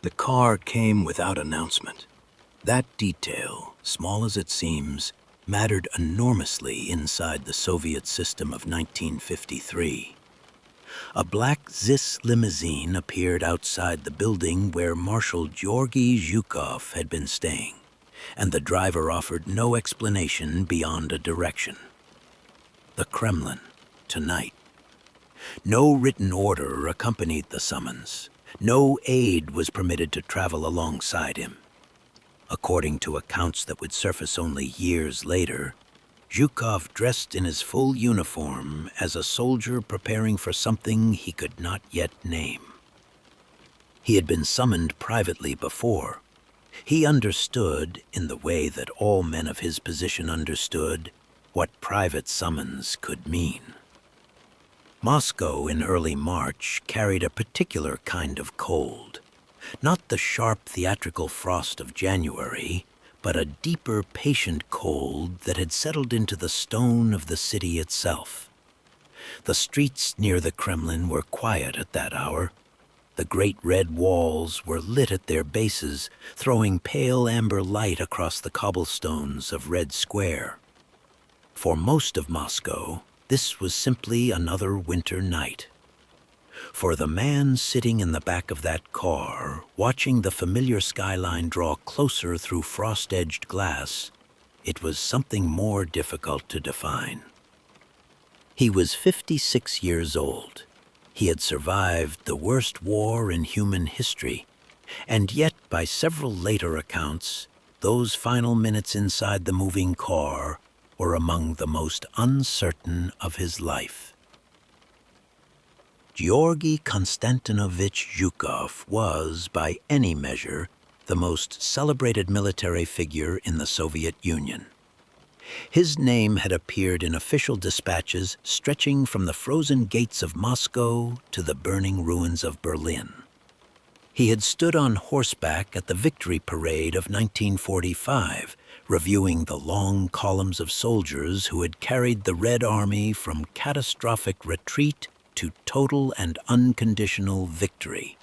The car came without announcement. That detail, small as it seems, mattered enormously inside the Soviet system of 1953. A black ZIS limousine appeared outside the building where Marshal Georgy Zhukov had been staying, and the driver offered no explanation beyond a direction. The Kremlin, tonight. No written order accompanied the summons. No aide was permitted to travel alongside him. According to accounts that would surface only years later, Zhukov dressed in his full uniform as a soldier preparing for something he could not yet name. He had been summoned privately before. He understood, in the way that all men of his position understood, what private summons could mean. Moscow in early March carried a particular kind of cold. Not the sharp theatrical frost of January, but a deeper, patient cold that had settled into the stone of the city itself. The streets near the Kremlin were quiet at that hour. The great red walls were lit at their bases, throwing pale amber light across the cobblestones of Red Square. For most of Moscow, this was simply another winter night. For the man sitting in the back of that car, watching the familiar skyline draw closer through frost-edged glass, it was something more difficult to define. He was 56 years old. He had survived the worst war in human history, and yet, by several later accounts, those final minutes inside the moving car were among the most uncertain of his life. Georgy Konstantinovich Zhukov was, by any measure, the most celebrated military figure in the Soviet Union. His name had appeared in official dispatches stretching from the frozen gates of Moscow to the burning ruins of Berlin. He had stood on horseback at the Victory Parade of 1945, reviewing the long columns of soldiers who had carried the Red Army from catastrophic retreat to total and unconditional victory.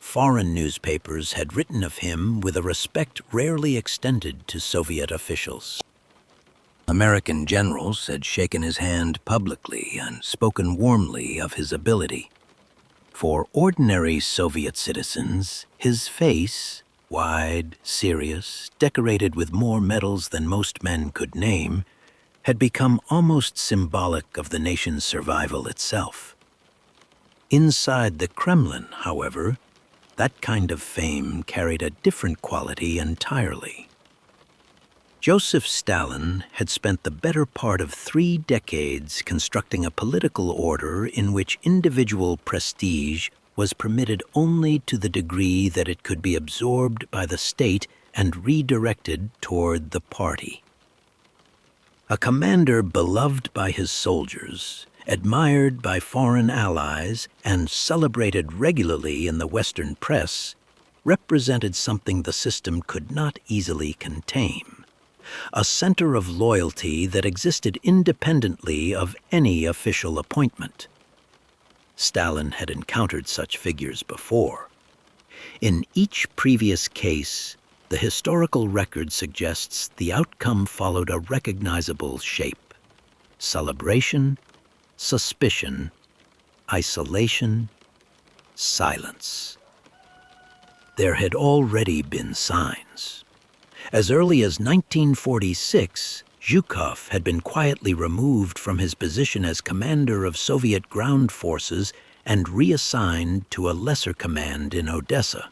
Foreign newspapers had written of him with a respect rarely extended to Soviet officials. American generals had shaken his hand publicly and spoken warmly of his ability. For ordinary Soviet citizens, his face, wide, serious, decorated with more medals than most men could name, had become almost symbolic of the nation's survival itself. Inside the Kremlin, however, that kind of fame carried a different quality entirely. Joseph Stalin had spent the better part of 3 decades constructing a political order in which individual prestige was permitted only to the degree that it could be absorbed by the state and redirected toward the party. A commander beloved by his soldiers, admired by foreign allies, and celebrated regularly in the Western press, represented something the system could not easily contain, a center of loyalty that existed independently of any official appointment. Stalin had encountered such figures before. In each previous case, the historical record suggests the outcome followed a recognizable shape: celebration, suspicion, isolation, silence. There had already been signs. As early as 1946, Zhukov had been quietly removed from his position as commander of Soviet ground forces and reassigned to a lesser command in Odessa.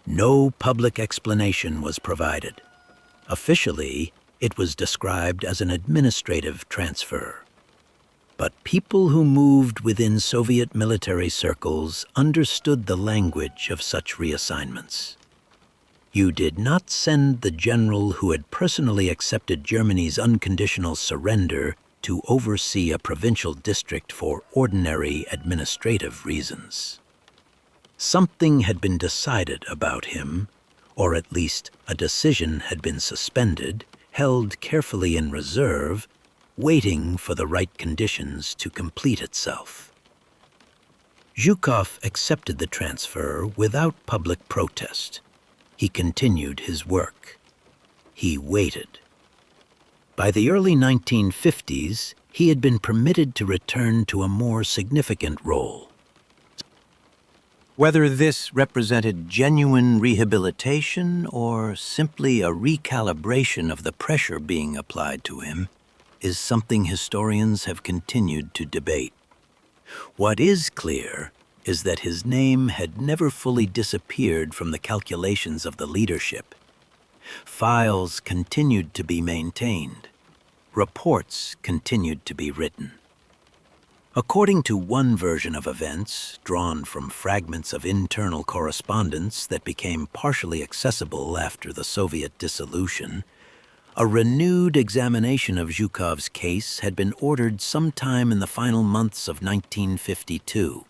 No public explanation was provided. Officially, it was described as an administrative transfer. But people who moved within Soviet military circles understood the language of such reassignments. You did not send the general who had personally accepted Germany's unconditional surrender to oversee a provincial district for ordinary administrative reasons. Something had been decided about him, or at least a decision had been suspended, held carefully in reserve, waiting for the right conditions to complete itself. Zhukov accepted the transfer without public protest. He continued his work. He waited. By the early 1950s, he had been permitted to return to a more significant role. Whether this represented genuine rehabilitation or simply a recalibration of the pressure being applied to him is something historians have continued to debate. What is clear is that his name had never fully disappeared from the calculations of the leadership. Files continued to be maintained. Reports continued to be written. According to one version of events, drawn from fragments of internal correspondence that became partially accessible after the Soviet dissolution, a renewed examination of Zhukov's case had been ordered sometime in the final months of 1952.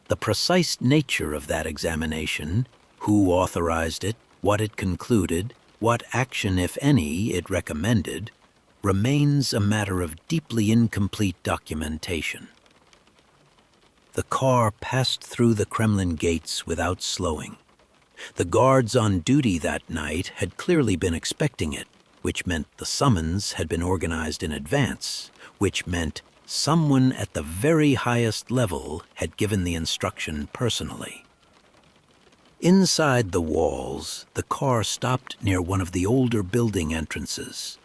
The precise nature of that examination, who authorized it, what it concluded, what action, if any, it recommended, remains a matter of deeply incomplete documentation. The car passed through the Kremlin gates without slowing. The guards on duty that night had clearly been expecting it, which meant the summons had been organized in advance, which meant someone at the very highest level had given the instruction personally. Inside the walls, the car stopped near one of the older building entrances.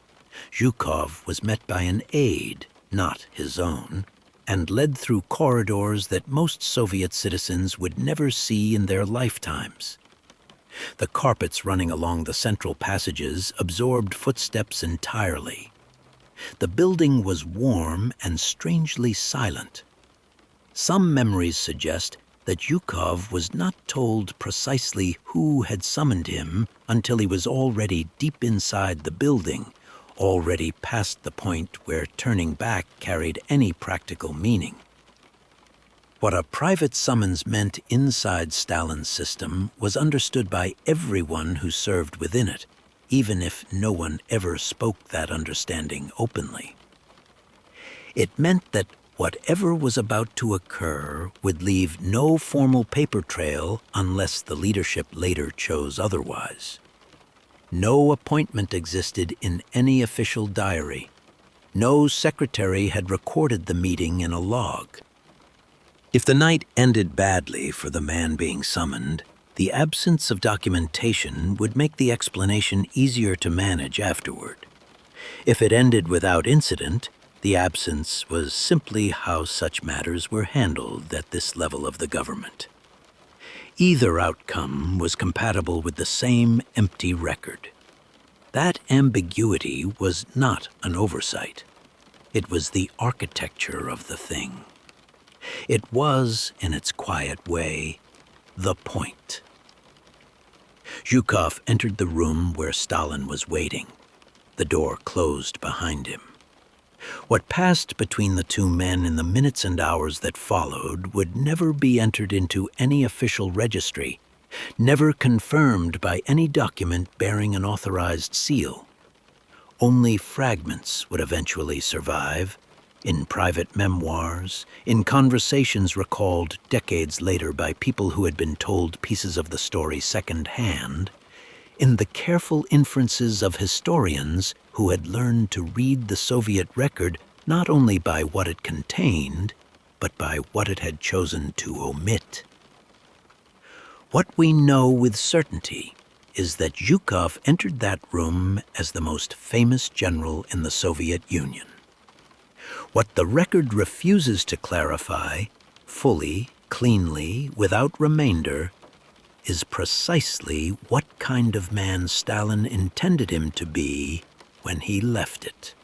Zhukov was met by an aide, not his own, and led through corridors that most Soviet citizens would never see in their lifetimes. The carpets running along the central passages absorbed footsteps entirely. The building was warm and strangely silent. Some memories suggest that Zhukov was not told precisely who had summoned him until he was already deep inside the building, already past the point where turning back carried any practical meaning. What a private summons meant inside Stalin's system was understood by everyone who served within it, even if no one ever spoke that understanding openly. It meant that whatever was about to occur would leave no formal paper trail unless the leadership later chose otherwise. No appointment existed in any official diary. No secretary had recorded the meeting in a log. If the night ended badly for the man being summoned, the absence of documentation would make the explanation easier to manage afterward. If it ended without incident, the absence was simply how such matters were handled at this level of the government. Either outcome was compatible with the same empty record. That ambiguity was not an oversight. It was the architecture of the thing. It was, in its quiet way, the point. Zhukov entered the room where Stalin was waiting. The door closed behind him. What passed between the two men in the minutes and hours that followed would never be entered into any official registry, never confirmed by any document bearing an authorized seal. Only fragments would eventually survive, in private memoirs, in conversations recalled decades later by people who had been told pieces of the story secondhand, in the careful inferences of historians who had learned to read the Soviet record not only by what it contained, but by what it had chosen to omit. What we know with certainty is that Zhukov entered that room as the most famous general in the Soviet Union. What the record refuses to clarify, fully, cleanly, without remainder, is precisely what kind of man Stalin intended him to be when he left it.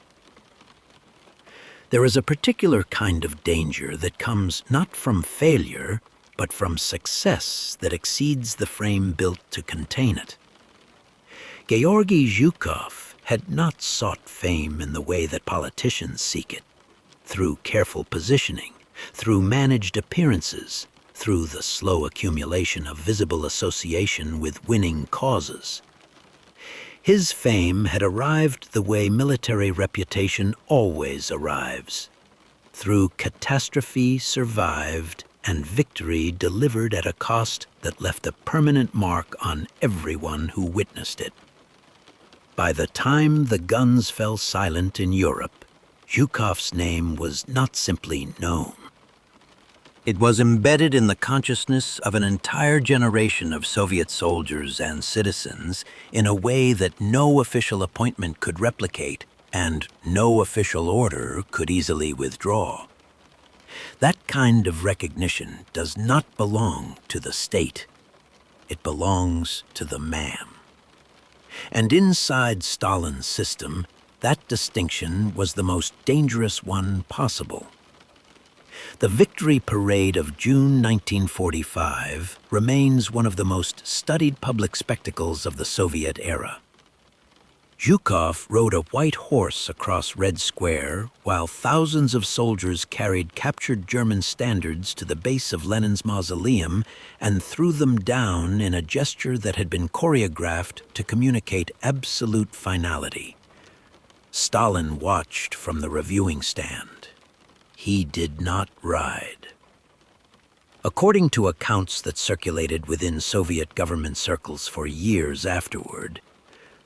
There is a particular kind of danger that comes not from failure, but from success that exceeds the frame built to contain it. Georgy Zhukov had not sought fame in the way that politicians seek it, through careful positioning, through managed appearances, through the slow accumulation of visible association with winning causes. His fame had arrived the way military reputation always arrives, through catastrophe survived and victory delivered at a cost that left a permanent mark on everyone who witnessed it. By the time the guns fell silent in Europe, Zhukov's name was not simply known. It was embedded in the consciousness of an entire generation of Soviet soldiers and citizens in a way that no official appointment could replicate and no official order could easily withdraw. That kind of recognition does not belong to the state. It belongs to the man. And inside Stalin's system, that distinction was the most dangerous one possible. The victory parade of June 1945 remains one of the most studied public spectacles of the Soviet era. Zhukov rode a white horse across Red Square while thousands of soldiers carried captured German standards to the base of Lenin's mausoleum and threw them down in a gesture that had been choreographed to communicate absolute finality. Stalin watched from the reviewing stand. He did not ride. According to accounts that circulated within Soviet government circles for years afterward,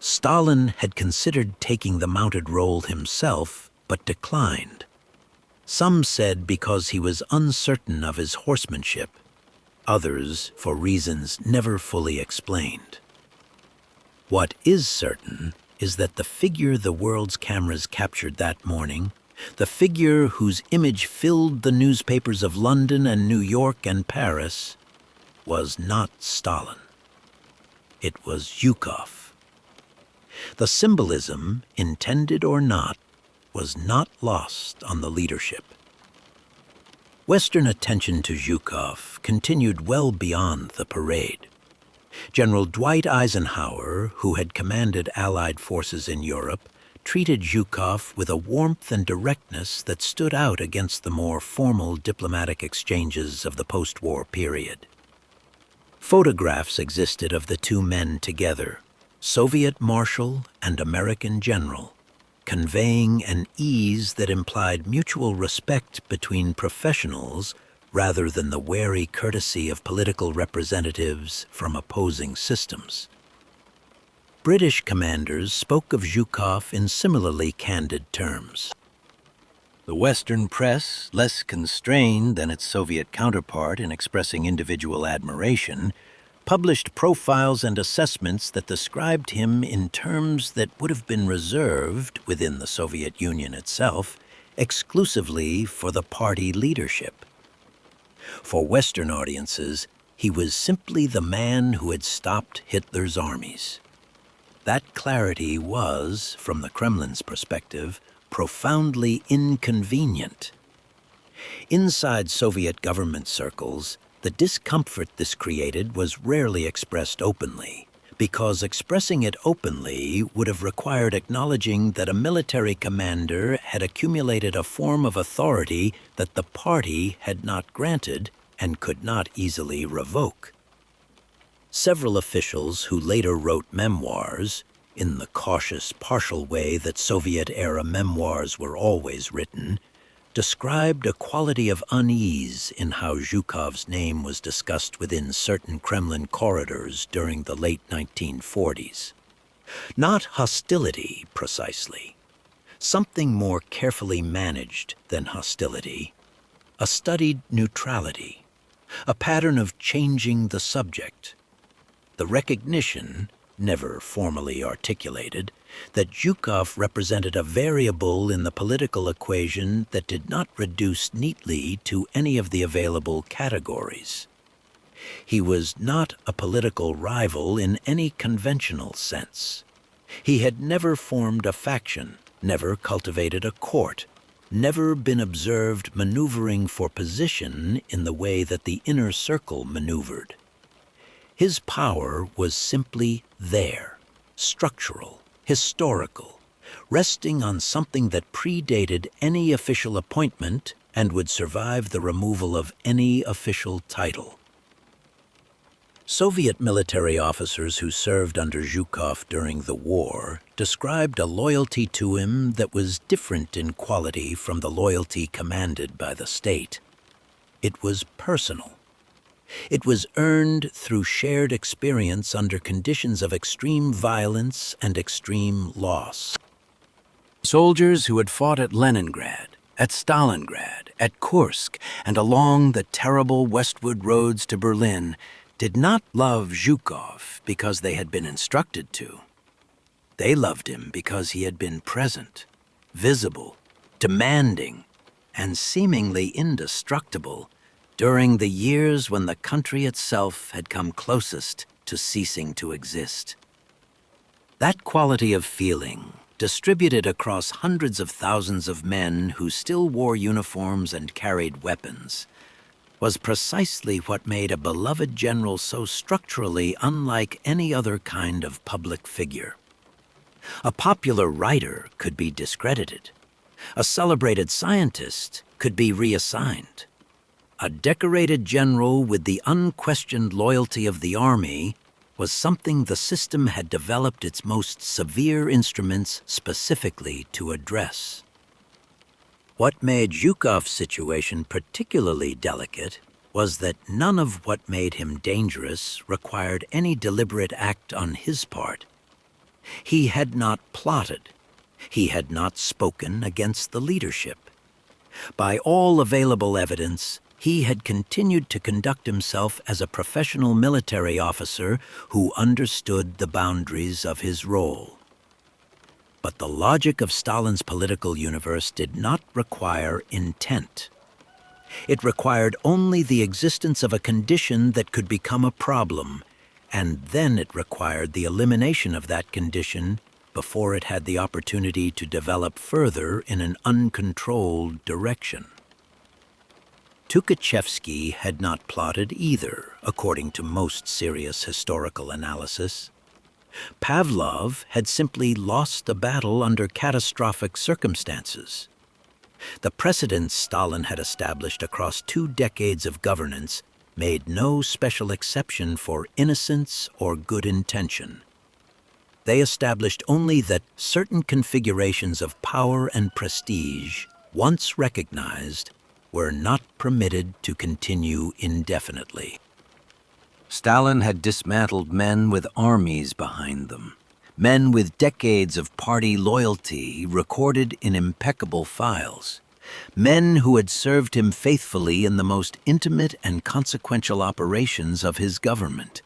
Stalin had considered taking the mounted role himself, but declined. Some said because he was uncertain of his horsemanship, others for reasons never fully explained. What is certain is that the figure the world's cameras captured that morning, the figure whose image filled the newspapers of London and New York and Paris, was not Stalin. It was Zhukov. The symbolism, intended or not, was not lost on the leadership. Western attention to Zhukov continued well beyond the parade. General Dwight Eisenhower, who had commanded Allied forces in Europe, treated Zhukov with a warmth and directness that stood out against the more formal diplomatic exchanges of the post-war period. Photographs existed of the two men together, Soviet Marshal and American General, conveying an ease that implied mutual respect between professionals rather than the wary courtesy of political representatives from opposing systems. British commanders spoke of Zhukov in similarly candid terms. The Western press, less constrained than its Soviet counterpart in expressing individual admiration, published profiles and assessments that described him in terms that would have been reserved, within the Soviet Union itself, exclusively for the party leadership. For Western audiences, he was simply the man who had stopped Hitler's armies. That clarity was, from the Kremlin's perspective, profoundly inconvenient. Inside Soviet government circles, the discomfort this created was rarely expressed openly, because expressing it openly would have required acknowledging that a military commander had accumulated a form of authority that the party had not granted and could not easily revoke. Several officials who later wrote memoirs, in the cautious, partial way that Soviet-era memoirs were always written, described a quality of unease in how Zhukov's name was discussed within certain Kremlin corridors during the late 1940s. Not hostility, precisely. Something more carefully managed than hostility. A studied neutrality. A pattern of changing the subject. The recognition, never formally articulated, that Zhukov represented a variable in the political equation that did not reduce neatly to any of the available categories. He was not a political rival in any conventional sense. He had never formed a faction, never cultivated a court, never been observed maneuvering for position in the way that the inner circle maneuvered. His power was simply there, structural, historical, resting on something that predated any official appointment and would survive the removal of any official title. Soviet military officers who served under Zhukov during the war described a loyalty to him that was different in quality from the loyalty commanded by the state. It was personal. It was earned through shared experience under conditions of extreme violence and extreme loss. Soldiers who had fought at Leningrad, at Stalingrad, at Kursk, and along the terrible westward roads to Berlin did not love Zhukov because they had been instructed to. They loved him because he had been present, visible, demanding, and seemingly indestructible during the years when the country itself had come closest to ceasing to exist. That quality of feeling, distributed across hundreds of thousands of men who still wore uniforms and carried weapons, was precisely what made a beloved general so structurally unlike any other kind of public figure. A popular writer could be discredited. A celebrated scientist could be reassigned. A decorated general with the unquestioned loyalty of the army was something the system had developed its most severe instruments specifically to address. What made Zhukov's situation particularly delicate was that none of what made him dangerous required any deliberate act on his part. He had not plotted. He had not spoken against the leadership. By all available evidence, he had continued to conduct himself as a professional military officer who understood the boundaries of his role. But the logic of Stalin's political universe did not require intent. It required only the existence of a condition that could become a problem, and then it required the elimination of that condition before it had the opportunity to develop further in an uncontrolled direction. Tukhachevsky had not plotted either, according to most serious historical analysis. Pavlov had simply lost a battle under catastrophic circumstances. The precedents Stalin had established across 2 decades of governance made no special exception for innocence or good intention. They established only that certain configurations of power and prestige, once recognized, were not permitted to continue indefinitely. Stalin had dismantled men with armies behind them, men with decades of party loyalty recorded in impeccable files, men who had served him faithfully in the most intimate and consequential operations of his government.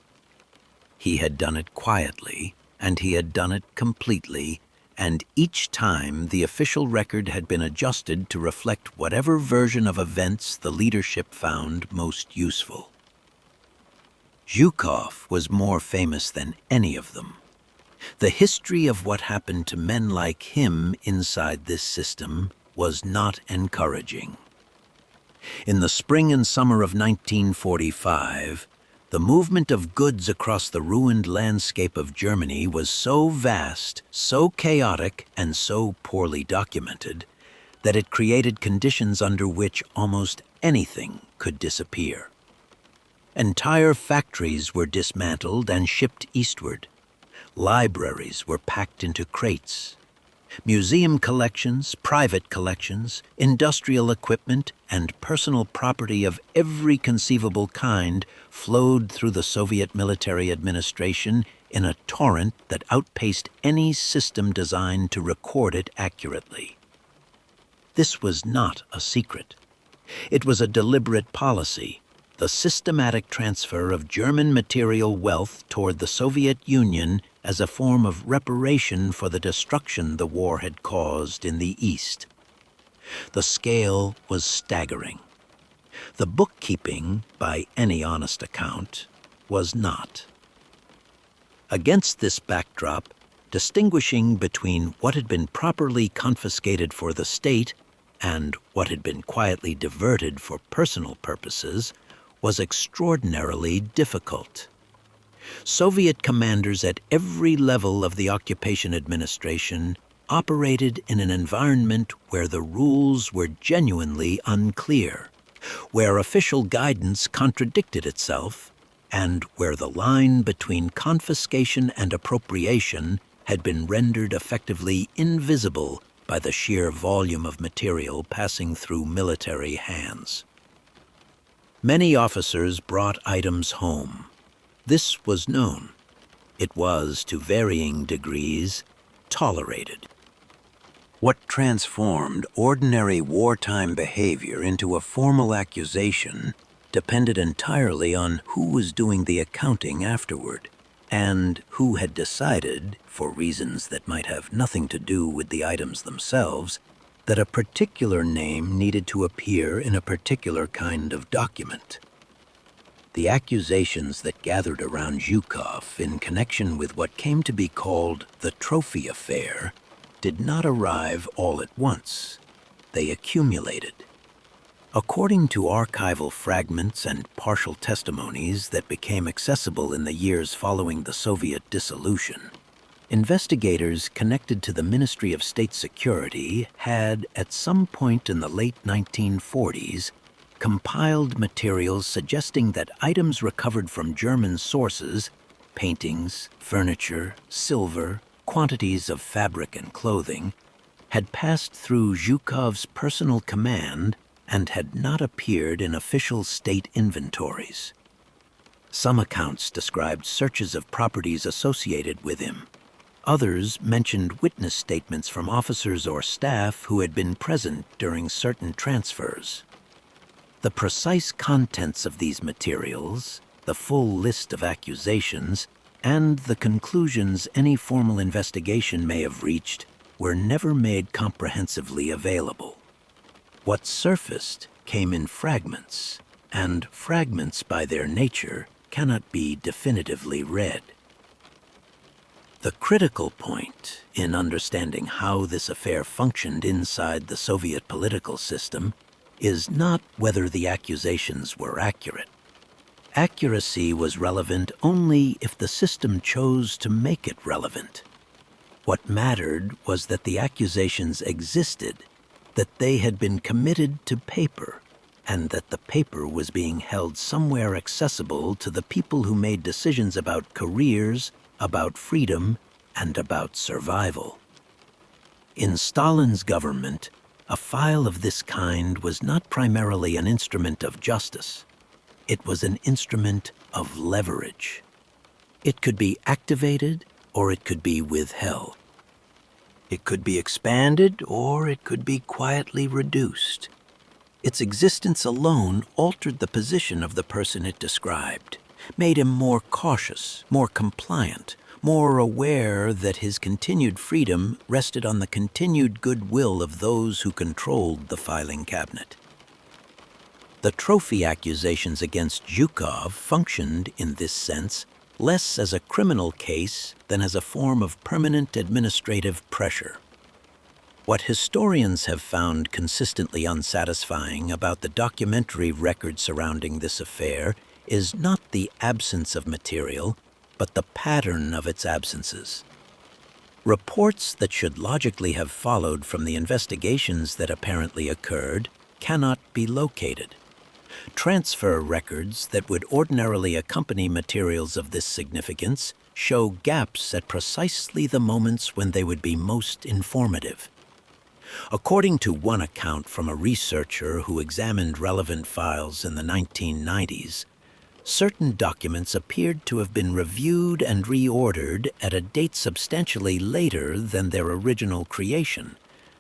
He had done it quietly, and he had done it completely, and each time the official record had been adjusted to reflect whatever version of events the leadership found most useful. Zhukov was more famous than any of them. The history of what happened to men like him inside this system was not encouraging. In the spring and summer of 1945, the movement of goods across the ruined landscape of Germany was so vast, so chaotic, and so poorly documented that it created conditions under which almost anything could disappear. Entire factories were dismantled and shipped eastward. Libraries were packed into crates. Museum collections, private collections, industrial equipment, and personal property of every conceivable kind flowed through the Soviet military administration in a torrent that outpaced any system designed to record it accurately. This was not a secret. It was a deliberate policy, the systematic transfer of German material wealth toward the Soviet Union as a form of reparation for the destruction the war had caused in the East. The scale was staggering. The bookkeeping, by any honest account, was not. Against this backdrop, distinguishing between what had been properly confiscated for the state and what had been quietly diverted for personal purposes was extraordinarily difficult. Soviet commanders at every level of the occupation administration operated in an environment where the rules were genuinely unclear, where official guidance contradicted itself, and where the line between confiscation and appropriation had been rendered effectively invisible by the sheer volume of material passing through military hands. Many officers brought items home. This was known. It was, to varying degrees, tolerated. What transformed ordinary wartime behavior into a formal accusation depended entirely on who was doing the accounting afterward, and who had decided, for reasons that might have nothing to do with the items themselves, that a particular name needed to appear in a particular kind of document. The accusations that gathered around Zhukov in connection with what came to be called the trophy affair did not arrive all at once. They accumulated. According to archival fragments and partial testimonies that became accessible in the years following the Soviet dissolution, investigators connected to the Ministry of State Security had, at some point in the late 1940s, compiled materials suggesting that items recovered from German sources, paintings, furniture, silver, quantities of fabric and clothing, had passed through Zhukov's personal command and had not appeared in official state inventories. Some accounts described searches of properties associated with him. Others mentioned witness statements from officers or staff who had been present during certain transfers. The precise contents of these materials, the full list of accusations, and the conclusions any formal investigation may have reached were never made comprehensively available. What surfaced came in fragments, and fragments by their nature cannot be definitively read. The critical point in understanding how this affair functioned inside the Soviet political system is not whether the accusations were accurate. Accuracy was relevant only if the system chose to make it relevant. What mattered was that the accusations existed, that they had been committed to paper, and that the paper was being held somewhere accessible to the people who made decisions about careers, about freedom, and about survival. In Stalin's government, a file of this kind was not primarily an instrument of justice. It was an instrument of leverage. It could be activated or it could be withheld. It could be expanded or it could be quietly reduced. Its existence alone altered the position of the person it described, made him more cautious, more compliant, more aware that his continued freedom rested on the continued goodwill of those who controlled the filing cabinet. The trophy accusations against Zhukov functioned, in this sense, less as a criminal case than as a form of permanent administrative pressure. What historians have found consistently unsatisfying about the documentary record surrounding this affair is not the absence of material, but the pattern of its absences. Reports that should logically have followed from the investigations that apparently occurred cannot be located. Transfer records that would ordinarily accompany materials of this significance show gaps at precisely the moments when they would be most informative. According to one account from a researcher who examined relevant files in the 1990s, certain documents appeared to have been reviewed and reordered at a date substantially later than their original creation,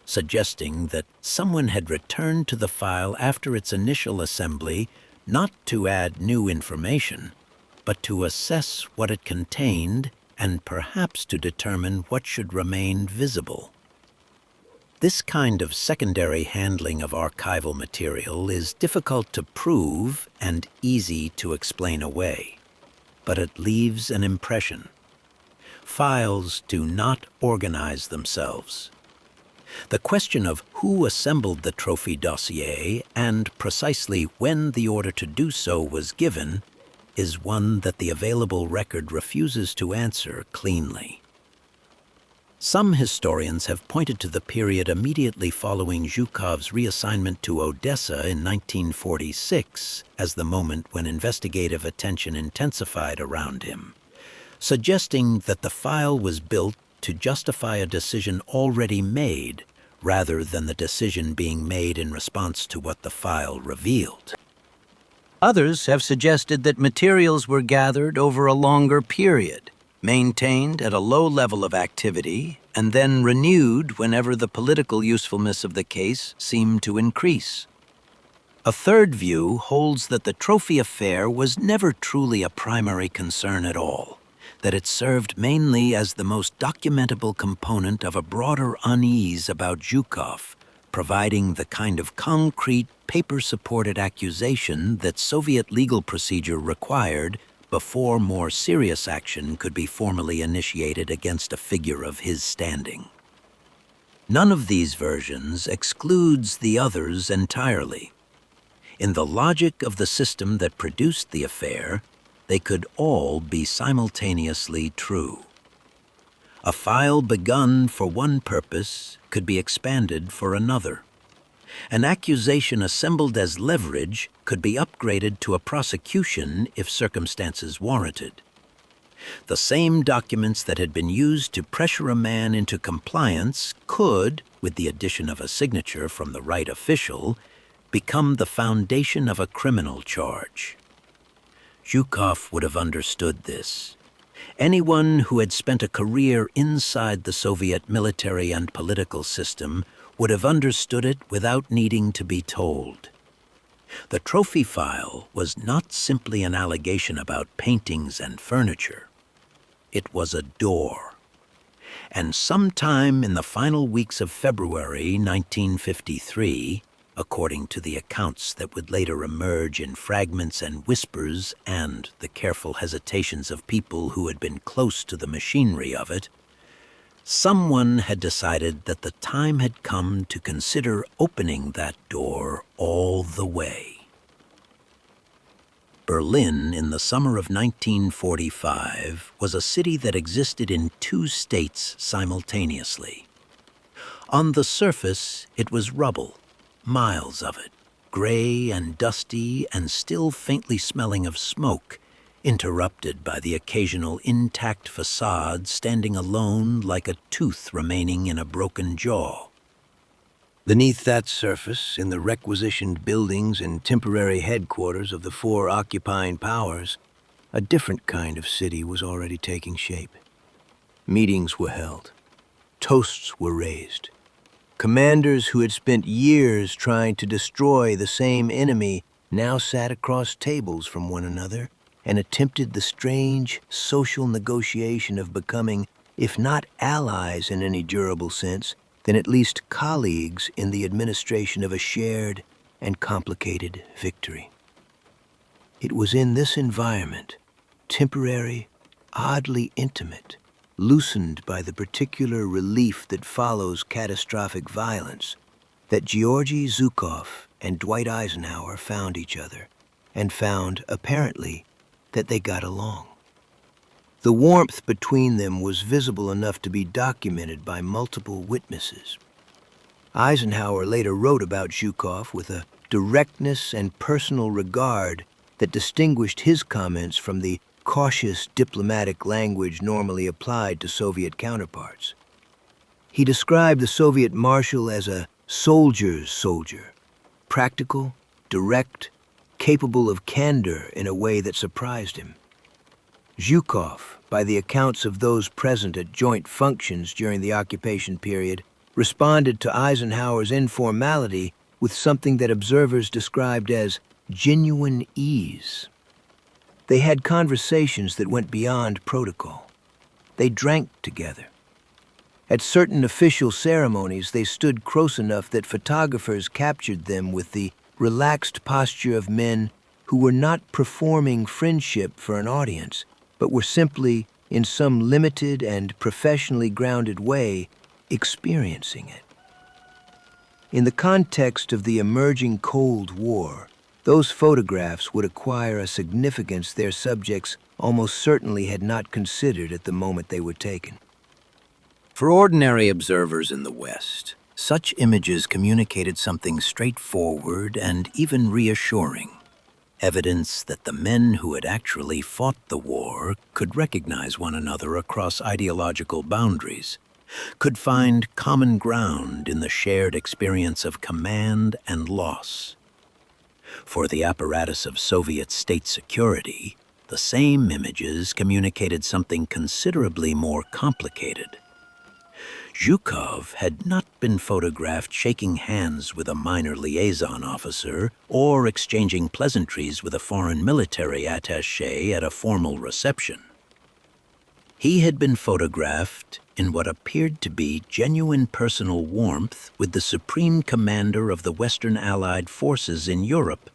suggesting that someone had returned to the file after its initial assembly not to add new information, but to assess what it contained and perhaps to determine what should remain visible. This kind of secondary handling of archival material is difficult to prove and easy to explain away, but it leaves an impression. Files do not organize themselves. The question of who assembled the trophy dossier and precisely when the order to do so was given is one that the available record refuses to answer cleanly. Some historians have pointed to the period immediately following Zhukov's reassignment to Odessa in 1946 as the moment when investigative attention intensified around him, suggesting that the file was built to justify a decision already made rather than the decision being made in response to what the file revealed. Others have suggested that materials were gathered over a longer period, maintained at a low level of activity, and then renewed whenever the political usefulness of the case seemed to increase. A third view holds that the trophy affair was never truly a primary concern at all, that it served mainly as the most documentable component of a broader unease about Zhukov, providing the kind of concrete, paper-supported accusation that Soviet legal procedure required before more serious action could be formally initiated against a figure of his standing. None of these versions excludes the others entirely. In the logic of the system that produced the affair, they could all be simultaneously true. A file begun for one purpose could be expanded for another. An accusation assembled as leverage could be upgraded to a prosecution if circumstances warranted. The same documents that had been used to pressure a man into compliance could, with the addition of a signature from the right official, become the foundation of a criminal charge. Zhukov would have understood this. Anyone who had spent a career inside the Soviet military and political system would have understood it without needing to be told. The trophy file was not simply an allegation about paintings and furniture. It was a door. And sometime in the final weeks of February 1953, according to the accounts that would later emerge in fragments and whispers and the careful hesitations of people who had been close to the machinery of it, someone had decided that the time had come to consider opening that door all the way. Berlin in the summer of 1945 was a city that existed in two states simultaneously. On the surface, it was rubble, miles of it, gray and dusty and still faintly smelling of smoke, interrupted by the occasional intact facade standing alone like a tooth remaining in a broken jaw. Beneath that surface, in the requisitioned buildings and temporary headquarters of the four occupying powers, a different kind of city was already taking shape. Meetings were held. Toasts were raised. Commanders who had spent years trying to destroy the same enemy now sat across tables from one another and attempted the strange social negotiation of becoming, if not allies in any durable sense, then at least colleagues in the administration of a shared and complicated victory. It was in this environment, temporary, oddly intimate, loosened by the particular relief that follows catastrophic violence, that Georgy Zhukov and Dwight Eisenhower found each other, and found, apparently, that they got along. The warmth between them was visible enough to be documented by multiple witnesses. Eisenhower later wrote about Zhukov with a directness and personal regard that distinguished his comments from the cautious diplomatic language normally applied to Soviet counterparts. He described the Soviet marshal as a soldier's soldier, practical, direct, capable of candor in a way that surprised him. Zhukov, by the accounts of those present at joint functions during the occupation period, responded to Eisenhower's informality with something that observers described as genuine ease. They had conversations that went beyond protocol. They drank together. At certain official ceremonies, they stood close enough that photographers captured them with the relaxed posture of men who were not performing friendship for an audience, but were simply, in some limited and professionally grounded way, experiencing it. In the context of the emerging Cold War, those photographs would acquire a significance their subjects almost certainly had not considered at the moment they were taken. For ordinary observers in the West, such images communicated something straightforward and even reassuring. Evidence that the men who had actually fought the war could recognize one another across ideological boundaries, could find common ground in the shared experience of command and loss. For the apparatus of Soviet state security, the same images communicated something considerably more complicated. Zhukov had not been photographed shaking hands with a minor liaison officer or exchanging pleasantries with a foreign military attaché at a formal reception. He had been photographed in what appeared to be genuine personal warmth with the supreme commander of the Western Allied forces in Europe,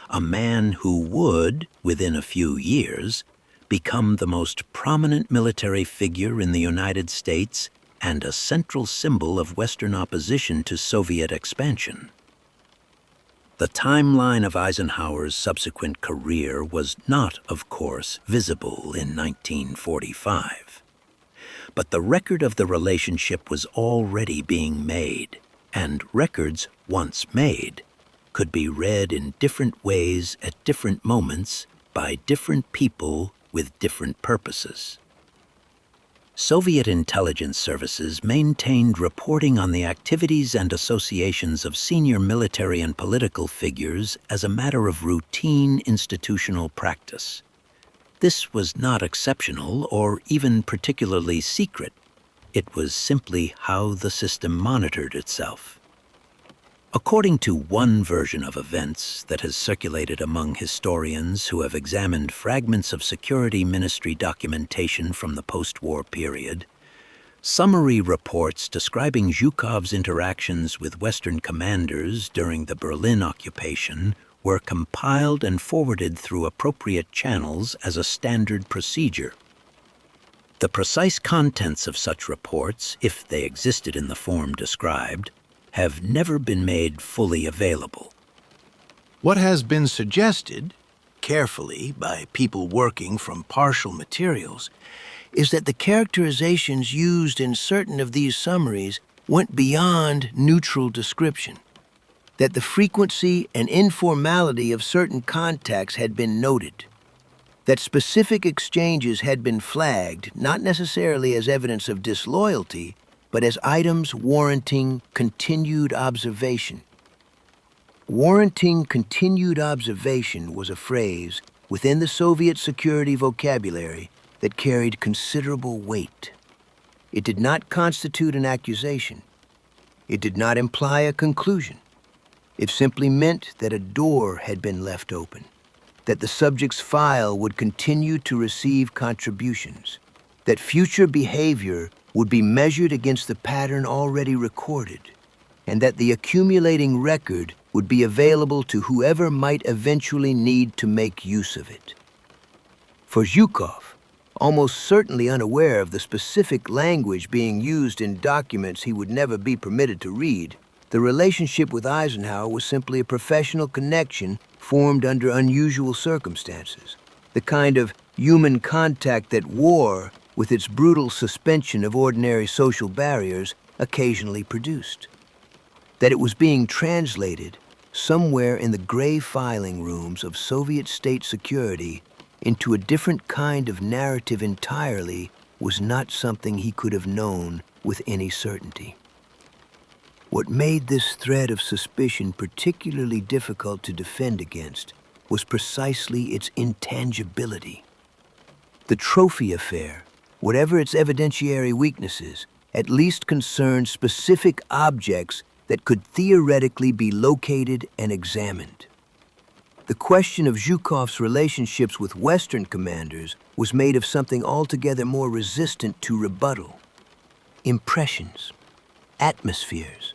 a man who would, within a few years, become the most prominent military figure in the United States and a central symbol of Western opposition to Soviet expansion. The timeline of Eisenhower's subsequent career was not, of course, visible in 1945. But the record of the relationship was already being made, and records once made could be read in different ways at different moments by different people with different purposes. Soviet intelligence services maintained reporting on the activities and associations of senior military and political figures as a matter of routine institutional practice. This was not exceptional or even particularly secret. It was simply how the system monitored itself. According to one version of events that has circulated among historians who have examined fragments of Security Ministry documentation from the post-war period, summary reports describing Zhukov's interactions with Western commanders during the Berlin occupation were compiled and forwarded through appropriate channels as a standard procedure. The precise contents of such reports, if they existed in the form described, have never been made fully available. What has been suggested, carefully by people working from partial materials, is that the characterizations used in certain of these summaries went beyond neutral description, that the frequency and informality of certain contacts had been noted, that specific exchanges had been flagged not necessarily as evidence of disloyalty, but as items warranting continued observation. Warranting continued observation was a phrase within the Soviet security vocabulary that carried considerable weight. It did not constitute an accusation. It did not imply a conclusion. It simply meant that a door had been left open, that the subject's file would continue to receive contributions, that future behavior would be measured against the pattern already recorded, and that the accumulating record would be available to whoever might eventually need to make use of it. For Zhukov, almost certainly unaware of the specific language being used in documents he would never be permitted to read, the relationship with Eisenhower was simply a professional connection formed under unusual circumstances, the kind of human contact that war, with its brutal suspension of ordinary social barriers, occasionally produced. That it was being translated somewhere in the gray filing rooms of Soviet state security into a different kind of narrative entirely was not something he could have known with any certainty. What made this thread of suspicion particularly difficult to defend against was precisely its intangibility. The trophy affair, whatever its evidentiary weaknesses, at least concerned specific objects that could theoretically be located and examined. The question of Zhukov's relationships with Western commanders was made of something altogether more resistant to rebuttal. Impressions, atmospheres,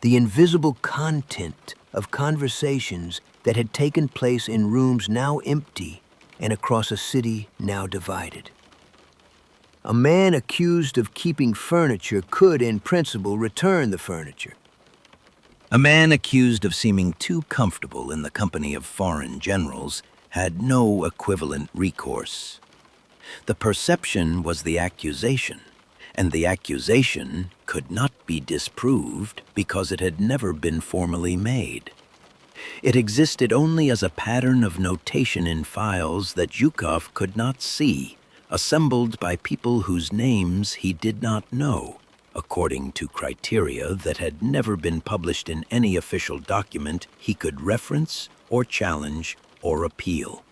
the invisible content of conversations that had taken place in rooms now empty and across a city now divided. A man accused of keeping furniture could, in principle, return the furniture. A man accused of seeming too comfortable in the company of foreign generals had no equivalent recourse. The perception was the accusation, and the accusation could not be disproved because it had never been formally made. It existed only as a pattern of notation in files that Zhukov could not see, assembled by people whose names he did not know, according to criteria that had never been published in any official document he could reference or challenge or appeal.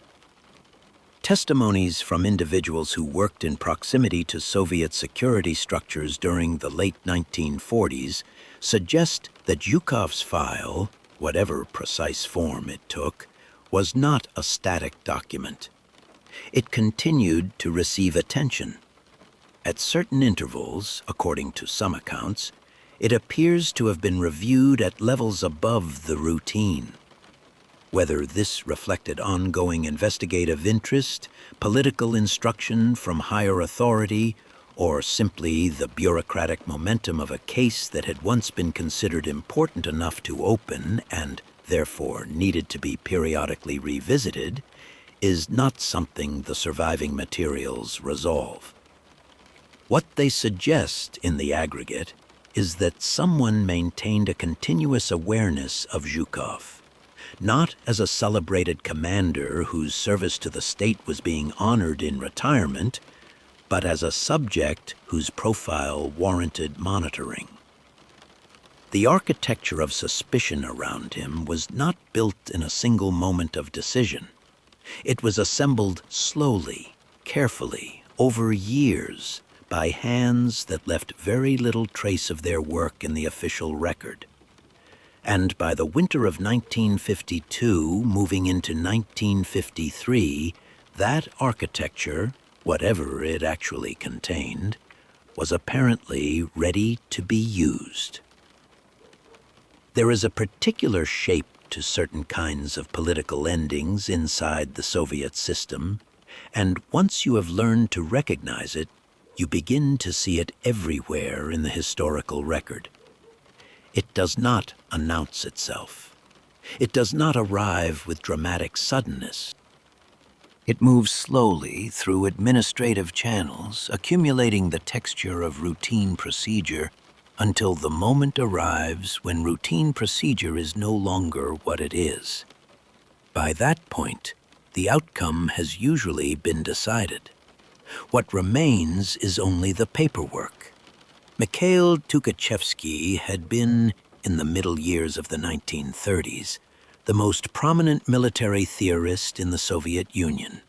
Testimonies from individuals who worked in proximity to Soviet security structures during the late 1940s suggest that Zhukov's file, whatever precise form it took, was not a static document. It continued to receive attention. At certain intervals, according to some accounts, it appears to have been reviewed at levels above the routine. Whether this reflected ongoing investigative interest, political instruction from higher authority, or simply the bureaucratic momentum of a case that had once been considered important enough to open and therefore needed to be periodically revisited, is not something the surviving materials resolve. What they suggest in the aggregate is that someone maintained a continuous awareness of Zhukov, not as a celebrated commander whose service to the state was being honored in retirement, but as a subject whose profile warranted monitoring. The architecture of suspicion around him was not built in a single moment of decision. It was assembled slowly, carefully, over years, by hands that left very little trace of their work in the official record. And by the winter of 1952, moving into 1953, that architecture, whatever it actually contained, was apparently ready to be used. There is a particular shape to certain kinds of political endings inside the Soviet system, and once you have learned to recognize it, you begin to see it everywhere in the historical record. It does not announce itself. It does not arrive with dramatic suddenness. It moves slowly through administrative channels, accumulating the texture of routine procedure until the moment arrives when routine procedure is no longer what it is. By that point, the outcome has usually been decided. What remains is only the paperwork. Mikhail Tukhachevsky had been, in the middle years of the 1930s, the most prominent military theorist in the Soviet Union.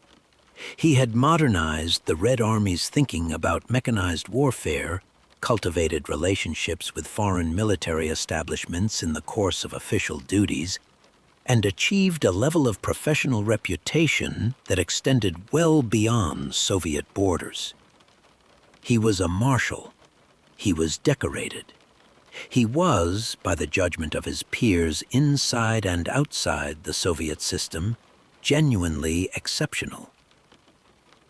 He had modernized the Red Army's thinking about mechanized warfare, cultivated relationships with foreign military establishments in the course of official duties, and achieved a level of professional reputation that extended well beyond Soviet borders. He was a marshal. He was decorated. He was, by the judgment of his peers inside and outside the Soviet system, genuinely exceptional.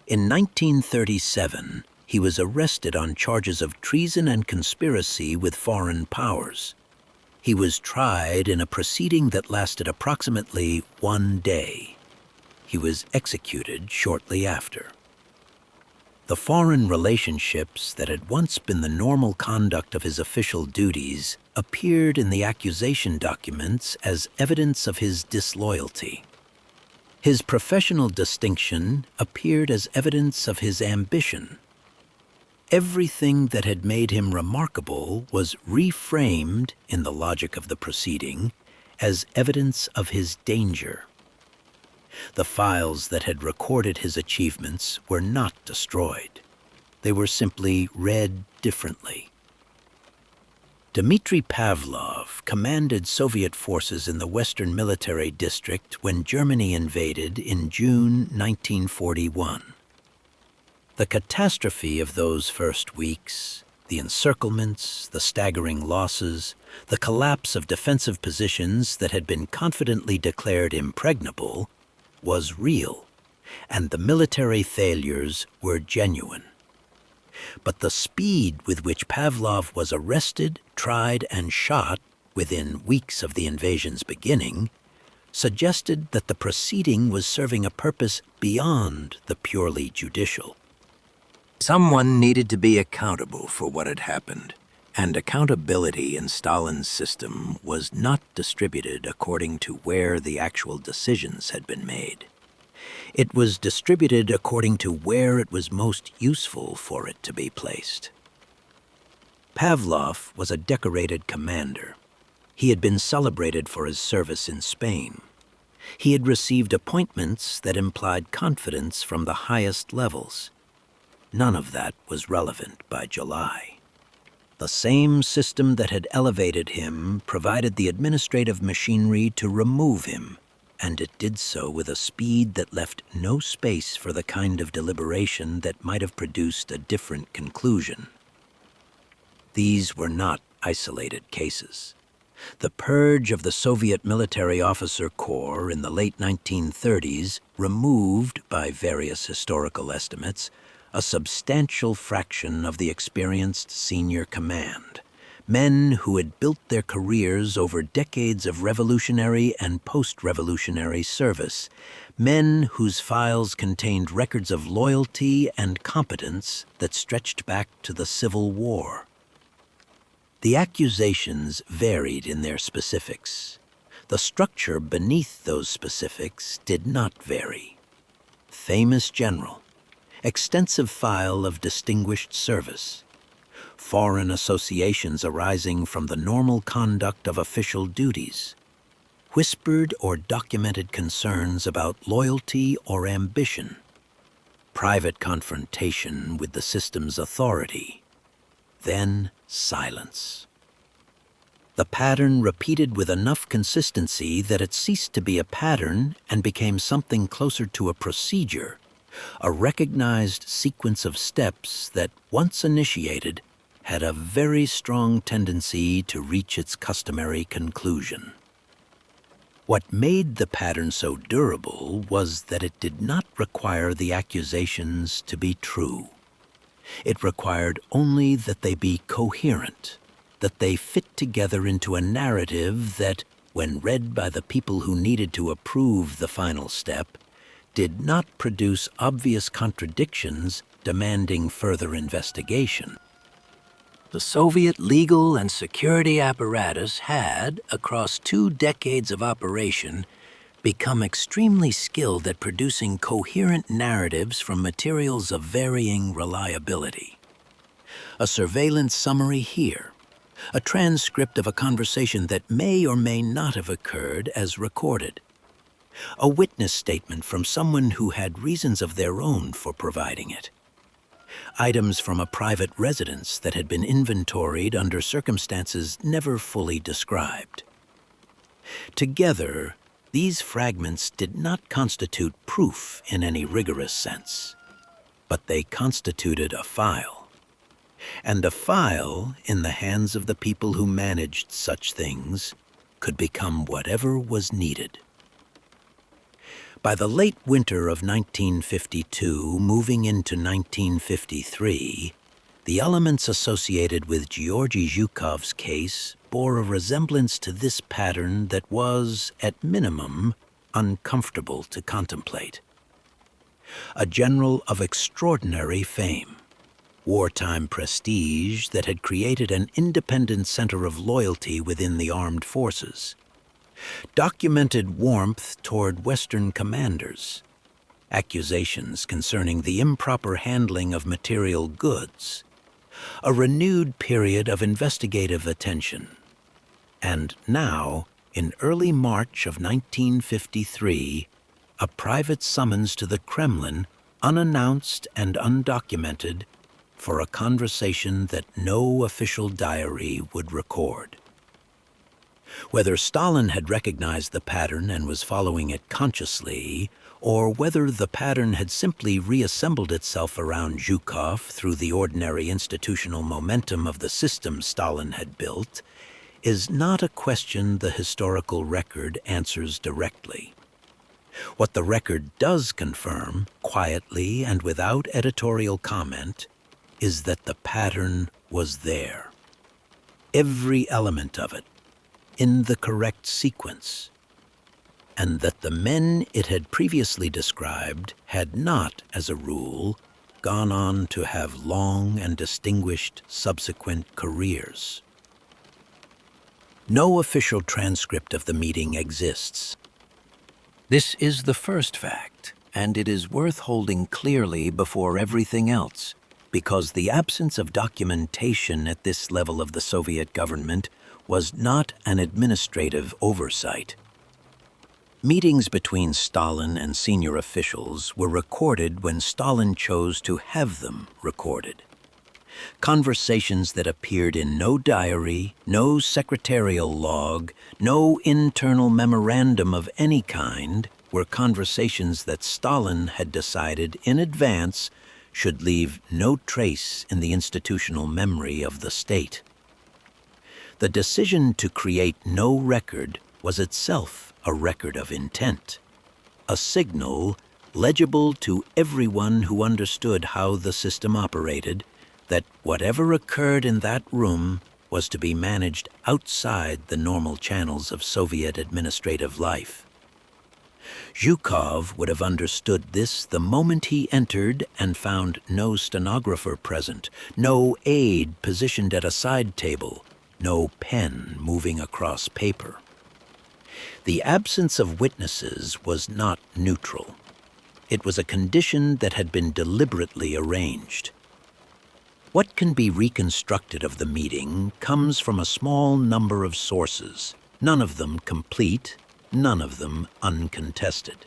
In 1937, he was arrested on charges of treason and conspiracy with foreign powers. He was tried in a proceeding that lasted approximately 1 day. He was executed shortly after. The foreign relationships that had once been the normal conduct of his official duties appeared in the accusation documents as evidence of his disloyalty. His professional distinction appeared as evidence of his ambition. Everything that had made him remarkable was reframed, in the logic of the proceeding, as evidence of his danger. The files that had recorded his achievements were not destroyed. They were simply read differently. Dmitry Pavlov commanded Soviet forces in the Western Military District when Germany invaded in June 1941. The catastrophe of those first weeks, the encirclements, the staggering losses, the collapse of defensive positions that had been confidently declared impregnable, was real, and the military failures were genuine. But the speed with which Pavlov was arrested, tried, and shot within weeks of the invasion's beginning suggested that the proceeding was serving a purpose beyond the purely judicial. Someone needed to be accountable for what had happened, and accountability in Stalin's system was not distributed according to where the actual decisions had been made. It was distributed according to where it was most useful for it to be placed. Pavlov was a decorated commander. He had been celebrated for his service in Spain. He had received appointments that implied confidence from the highest levels. None of that was relevant by July. The same system that had elevated him provided the administrative machinery to remove him, and it did so with a speed that left no space for the kind of deliberation that might have produced a different conclusion. These were not isolated cases. The purge of the Soviet military officer corps in the late 1930s removed, by various historical estimates, a substantial fraction of the experienced senior command, men who had built their careers over decades of revolutionary and post-revolutionary service, men whose files contained records of loyalty and competence that stretched back to the Civil War. The accusations varied in their specifics. The structure beneath those specifics did not vary. Famous general, extensive file of distinguished service, foreign associations arising from the normal conduct of official duties, whispered or documented concerns about loyalty or ambition, private confrontation with the system's authority, then silence. The pattern repeated with enough consistency that it ceased to be a pattern and became something closer to a procedure, a recognized sequence of steps that, once initiated, had a very strong tendency to reach its customary conclusion. What made the pattern so durable was that it did not require the accusations to be true. It required only that they be coherent, that they fit together into a narrative that, when read by the people who needed to approve the final step, did not produce obvious contradictions demanding further investigation. The Soviet legal and security apparatus had, across 2 decades of operation, become extremely skilled at producing coherent narratives from materials of varying reliability. A surveillance summary here, a transcript of a conversation that may or may not have occurred as recorded, a witness statement from someone who had reasons of their own for providing it, items from a private residence that had been inventoried under circumstances never fully described. Together, these fragments did not constitute proof in any rigorous sense, but they constituted a file. And a file, in the hands of the people who managed such things, could become whatever was needed. By the late winter of 1952, moving into 1953, the elements associated with Georgy Zhukov's case bore a resemblance to this pattern that was, at minimum, uncomfortable to contemplate. A general of extraordinary fame, wartime prestige that had created an independent center of loyalty within the armed forces, documented warmth toward Western commanders, accusations concerning the improper handling of material goods, a renewed period of investigative attention, and now, in early March of 1953, a private summons to the Kremlin, unannounced and undocumented, for a conversation that no official diary would record. Whether Stalin had recognized the pattern and was following it consciously, or whether the pattern had simply reassembled itself around Zhukov through the ordinary institutional momentum of the system Stalin had built, is not a question the historical record answers directly. What the record does confirm, quietly and without editorial comment, is that the pattern was there. Every element of it, in the correct sequence, and that the men it had previously described had not, as a rule, gone on to have long and distinguished subsequent careers. No official transcript of the meeting exists. This is the first fact, and it is worth holding clearly before everything else, because the absence of documentation at this level of the Soviet government was not an administrative oversight. Meetings between Stalin and senior officials were recorded when Stalin chose to have them recorded. Conversations that appeared in no diary, no secretarial log, no internal memorandum of any kind were conversations that Stalin had decided in advance should leave no trace in the institutional memory of the state. The decision to create no record was itself a record of intent, a signal legible to everyone who understood how the system operated that whatever occurred in that room was to be managed outside the normal channels of Soviet administrative life. Zhukov would have understood this the moment he entered and found no stenographer present, no aide positioned at a side table, no pen moving across paper. The absence of witnesses was not neutral. It was a condition that had been deliberately arranged. What can be reconstructed of the meeting comes from a small number of sources, none of them complete, none of them uncontested.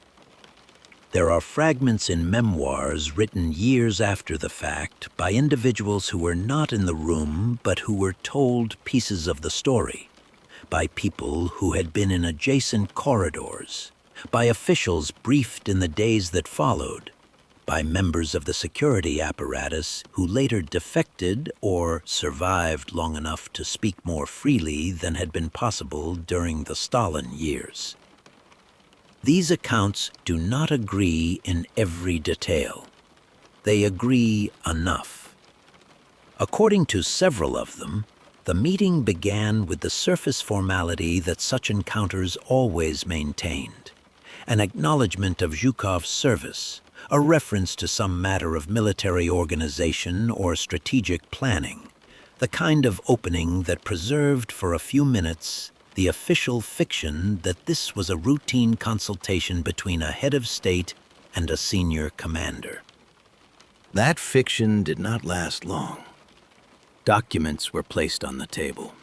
There are fragments in memoirs written years after the fact by individuals who were not in the room but who were told pieces of the story, by people who had been in adjacent corridors, by officials briefed in the days that followed, by members of the security apparatus who later defected or survived long enough to speak more freely than had been possible during the Stalin years. These accounts do not agree in every detail. They agree enough. According to several of them, the meeting began with the surface formality that such encounters always maintained, an acknowledgement of Zhukov's service, a reference to some matter of military organization or strategic planning, the kind of opening that preserved for a few minutes the official fiction that this was a routine consultation between a head of state and a senior commander. That fiction did not last long. Documents were placed on the table.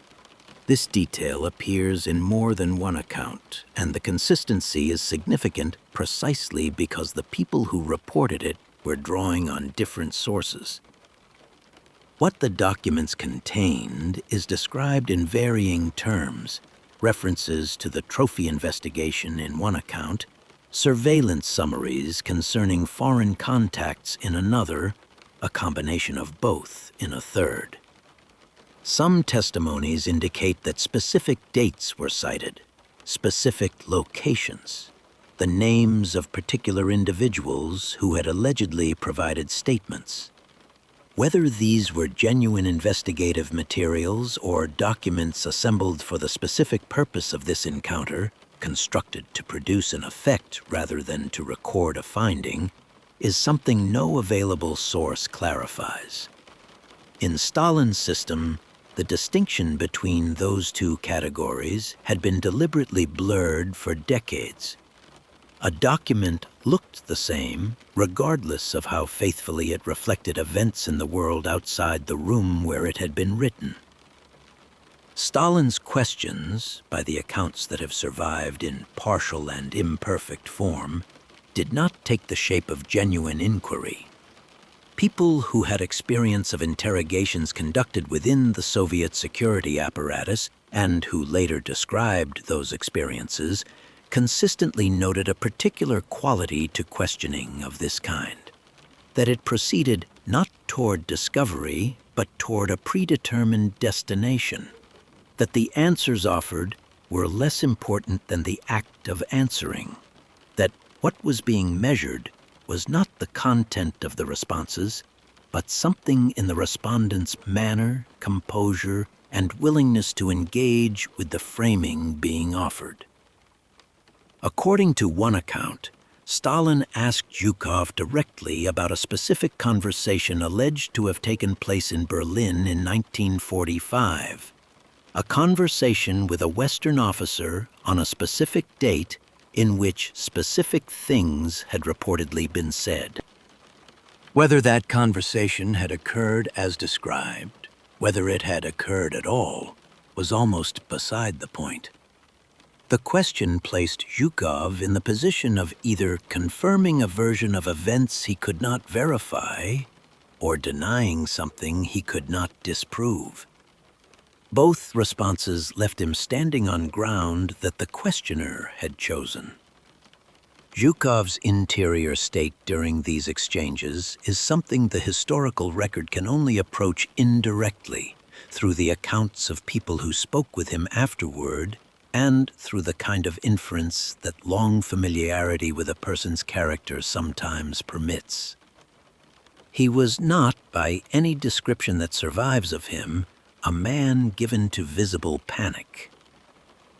This detail appears in more than one account, and the consistency is significant precisely because the people who reported it were drawing on different sources. What the documents contained is described in varying terms, references to the trophy investigation in one account, surveillance summaries concerning foreign contacts in another, a combination of both in a third. Some testimonies indicate that specific dates were cited, specific locations, the names of particular individuals who had allegedly provided statements. Whether these were genuine investigative materials or documents assembled for the specific purpose of this encounter, constructed to produce an effect rather than to record a finding, is something no available source clarifies. In Stalin's system, the distinction between those two categories had been deliberately blurred for decades. A document looked the same, regardless of how faithfully it reflected events in the world outside the room where it had been written. Stalin's questions, by the accounts that have survived in partial and imperfect form, did not take the shape of genuine inquiry. People who had experience of interrogations conducted within the Soviet security apparatus and who later described those experiences consistently noted a particular quality to questioning of this kind, that it proceeded not toward discovery, but toward a predetermined destination, that the answers offered were less important than the act of answering, that what was being measured was not the content of the responses, but something in the respondent's manner, composure, and willingness to engage with the framing being offered. According to one account, Stalin asked Zhukov directly about a specific conversation alleged to have taken place in Berlin in 1945, a conversation with a Western officer on a specific date in which specific things had reportedly been said. Whether that conversation had occurred as described, whether it had occurred at all, was almost beside the point. The question placed Zhukov in the position of either confirming a version of events he could not verify or denying something he could not disprove. Both responses left him standing on ground that the questioner had chosen. Zhukov's interior state during these exchanges is something the historical record can only approach indirectly through the accounts of people who spoke with him afterward and through the kind of inference that long familiarity with a person's character sometimes permits. He was not, by any description that survives of him, a man given to visible panic.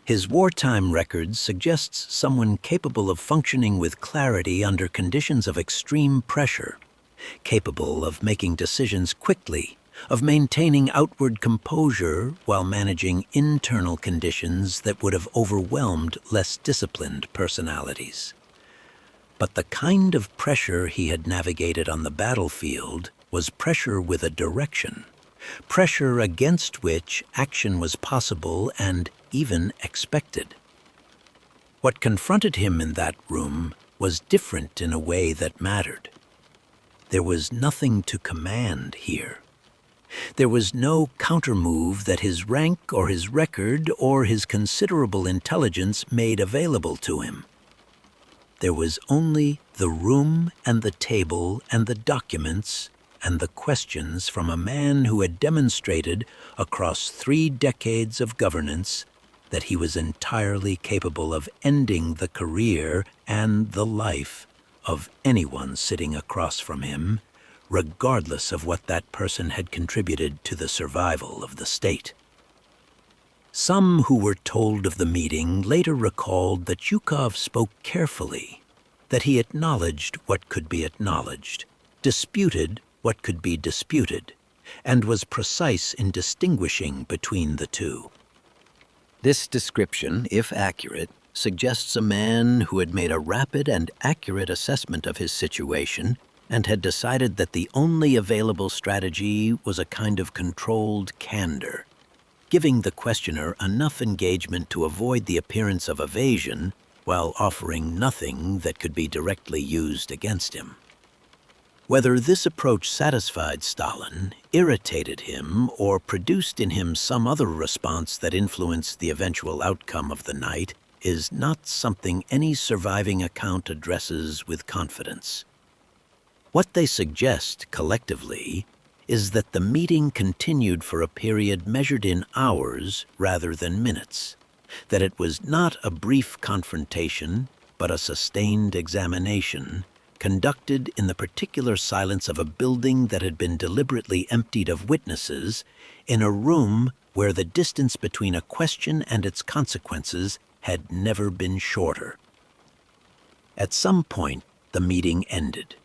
His wartime record suggests someone capable of functioning with clarity under conditions of extreme pressure, capable of making decisions quickly, of maintaining outward composure while managing internal conditions that would have overwhelmed less disciplined personalities. But the kind of pressure he had navigated on the battlefield was pressure with a direction, pressure against which action was possible and even expected. What confronted him in that room was different in a way that mattered. There was nothing to command here. There was no countermove that his rank or his record or his considerable intelligence made available to him. There was only the room and the table and the documents and the questions from a man who had demonstrated across 3 decades of governance that he was entirely capable of ending the career and the life of anyone sitting across from him, regardless of what that person had contributed to the survival of the state. Some who were told of the meeting later recalled that Zhukov spoke carefully, that he acknowledged what could be acknowledged, disputed what could be disputed, and was precise in distinguishing between the two. This description, if accurate, suggests a man who had made a rapid and accurate assessment of his situation and had decided that the only available strategy was a kind of controlled candor, giving the questioner enough engagement to avoid the appearance of evasion while offering nothing that could be directly used against him. Whether this approach satisfied Stalin, irritated him, or produced in him some other response that influenced the eventual outcome of the night is not something any surviving account addresses with confidence. What they suggest, collectively, is that the meeting continued for a period measured in hours rather than minutes, that it was not a brief confrontation, but a sustained examination, conducted in the particular silence of a building that had been deliberately emptied of witnesses, in a room where the distance between a question and its consequences had never been shorter. At some point, the meeting ended.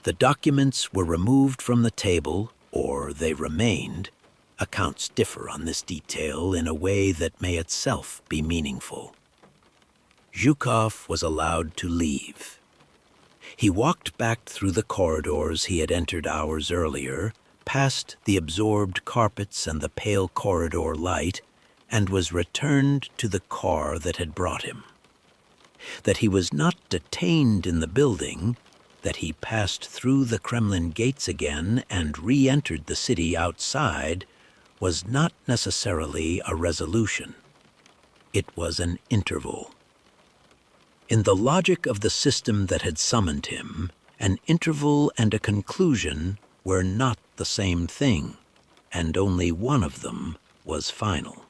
The documents were removed from the table, or they remained. Accounts differ on this detail in a way that may itself be meaningful. Zhukov was allowed to leave. He walked back through the corridors he had entered hours earlier, past the absorbed carpets and the pale corridor light, and was returned to the car that had brought him. That he was not detained in the building, that he passed through the Kremlin gates again and re-entered the city outside, was not necessarily a resolution. It was an interval. In the logic of the system that had summoned him, an interval and a conclusion were not the same thing, and only one of them was final.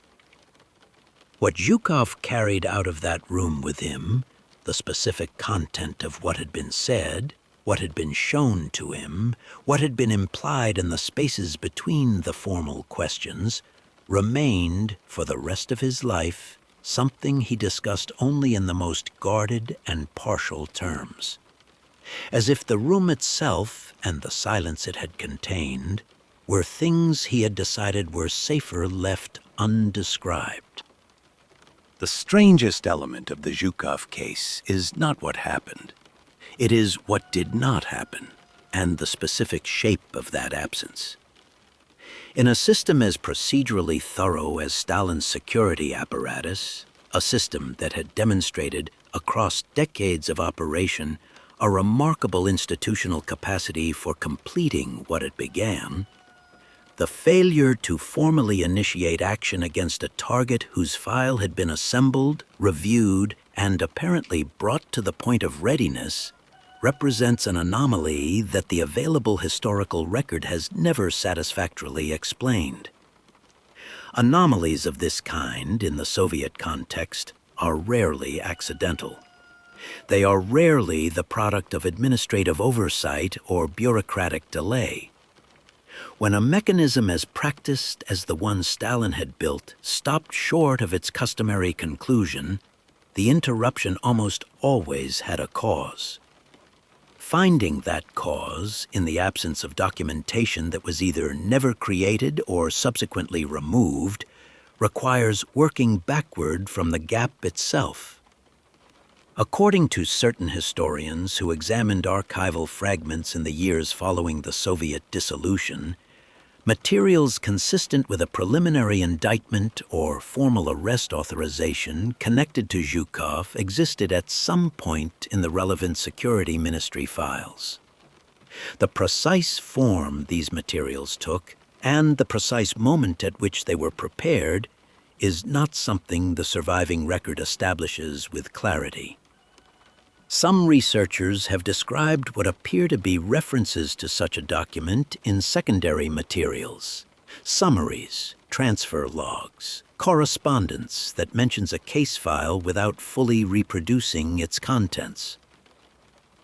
What Zhukov carried out of that room with him, the specific content of what had been said, what had been shown to him, what had been implied in the spaces between the formal questions, remained for the rest of his life something he discussed only in the most guarded and partial terms, as if the room itself and the silence it had contained were things he had decided were safer left undescribed. The strangest element of the Zhukov case is not what happened. It is what did not happen, and the specific shape of that absence. In a system as procedurally thorough as Stalin's security apparatus, a system that had demonstrated across decades of operation a remarkable institutional capacity for completing what it began, the failure to formally initiate action against a target whose file had been assembled, reviewed, and apparently brought to the point of readiness represents an anomaly that the available historical record has never satisfactorily explained. Anomalies of this kind in the Soviet context are rarely accidental. They are rarely the product of administrative oversight or bureaucratic delay. When a mechanism as practiced as the one Stalin had built stopped short of its customary conclusion, the interruption almost always had a cause. Finding that cause in the absence of documentation that was either never created or subsequently removed requires working backward from the gap itself. According to certain historians who examined archival fragments in the years following the Soviet dissolution, materials consistent with a preliminary indictment or formal arrest authorization connected to Zhukov existed at some point in the relevant Security Ministry files. The precise form these materials took and the precise moment at which they were prepared is not something the surviving record establishes with clarity. Some researchers have described what appear to be references to such a document in secondary materials, summaries, transfer logs, correspondence that mentions a case file without fully reproducing its contents.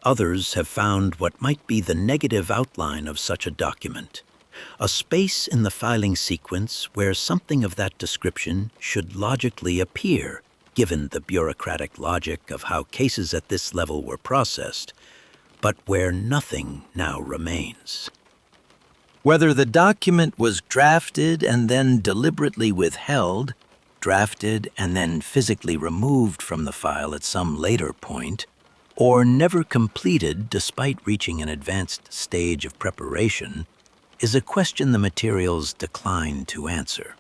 Others have found what might be the negative outline of such a document, a space in the filing sequence where something of that description should logically appear, given the bureaucratic logic of how cases at this level were processed, but where nothing now remains. Whether the document was drafted and then deliberately withheld, drafted and then physically removed from the file at some later point, or never completed despite reaching an advanced stage of preparation, is a question the materials decline to answer.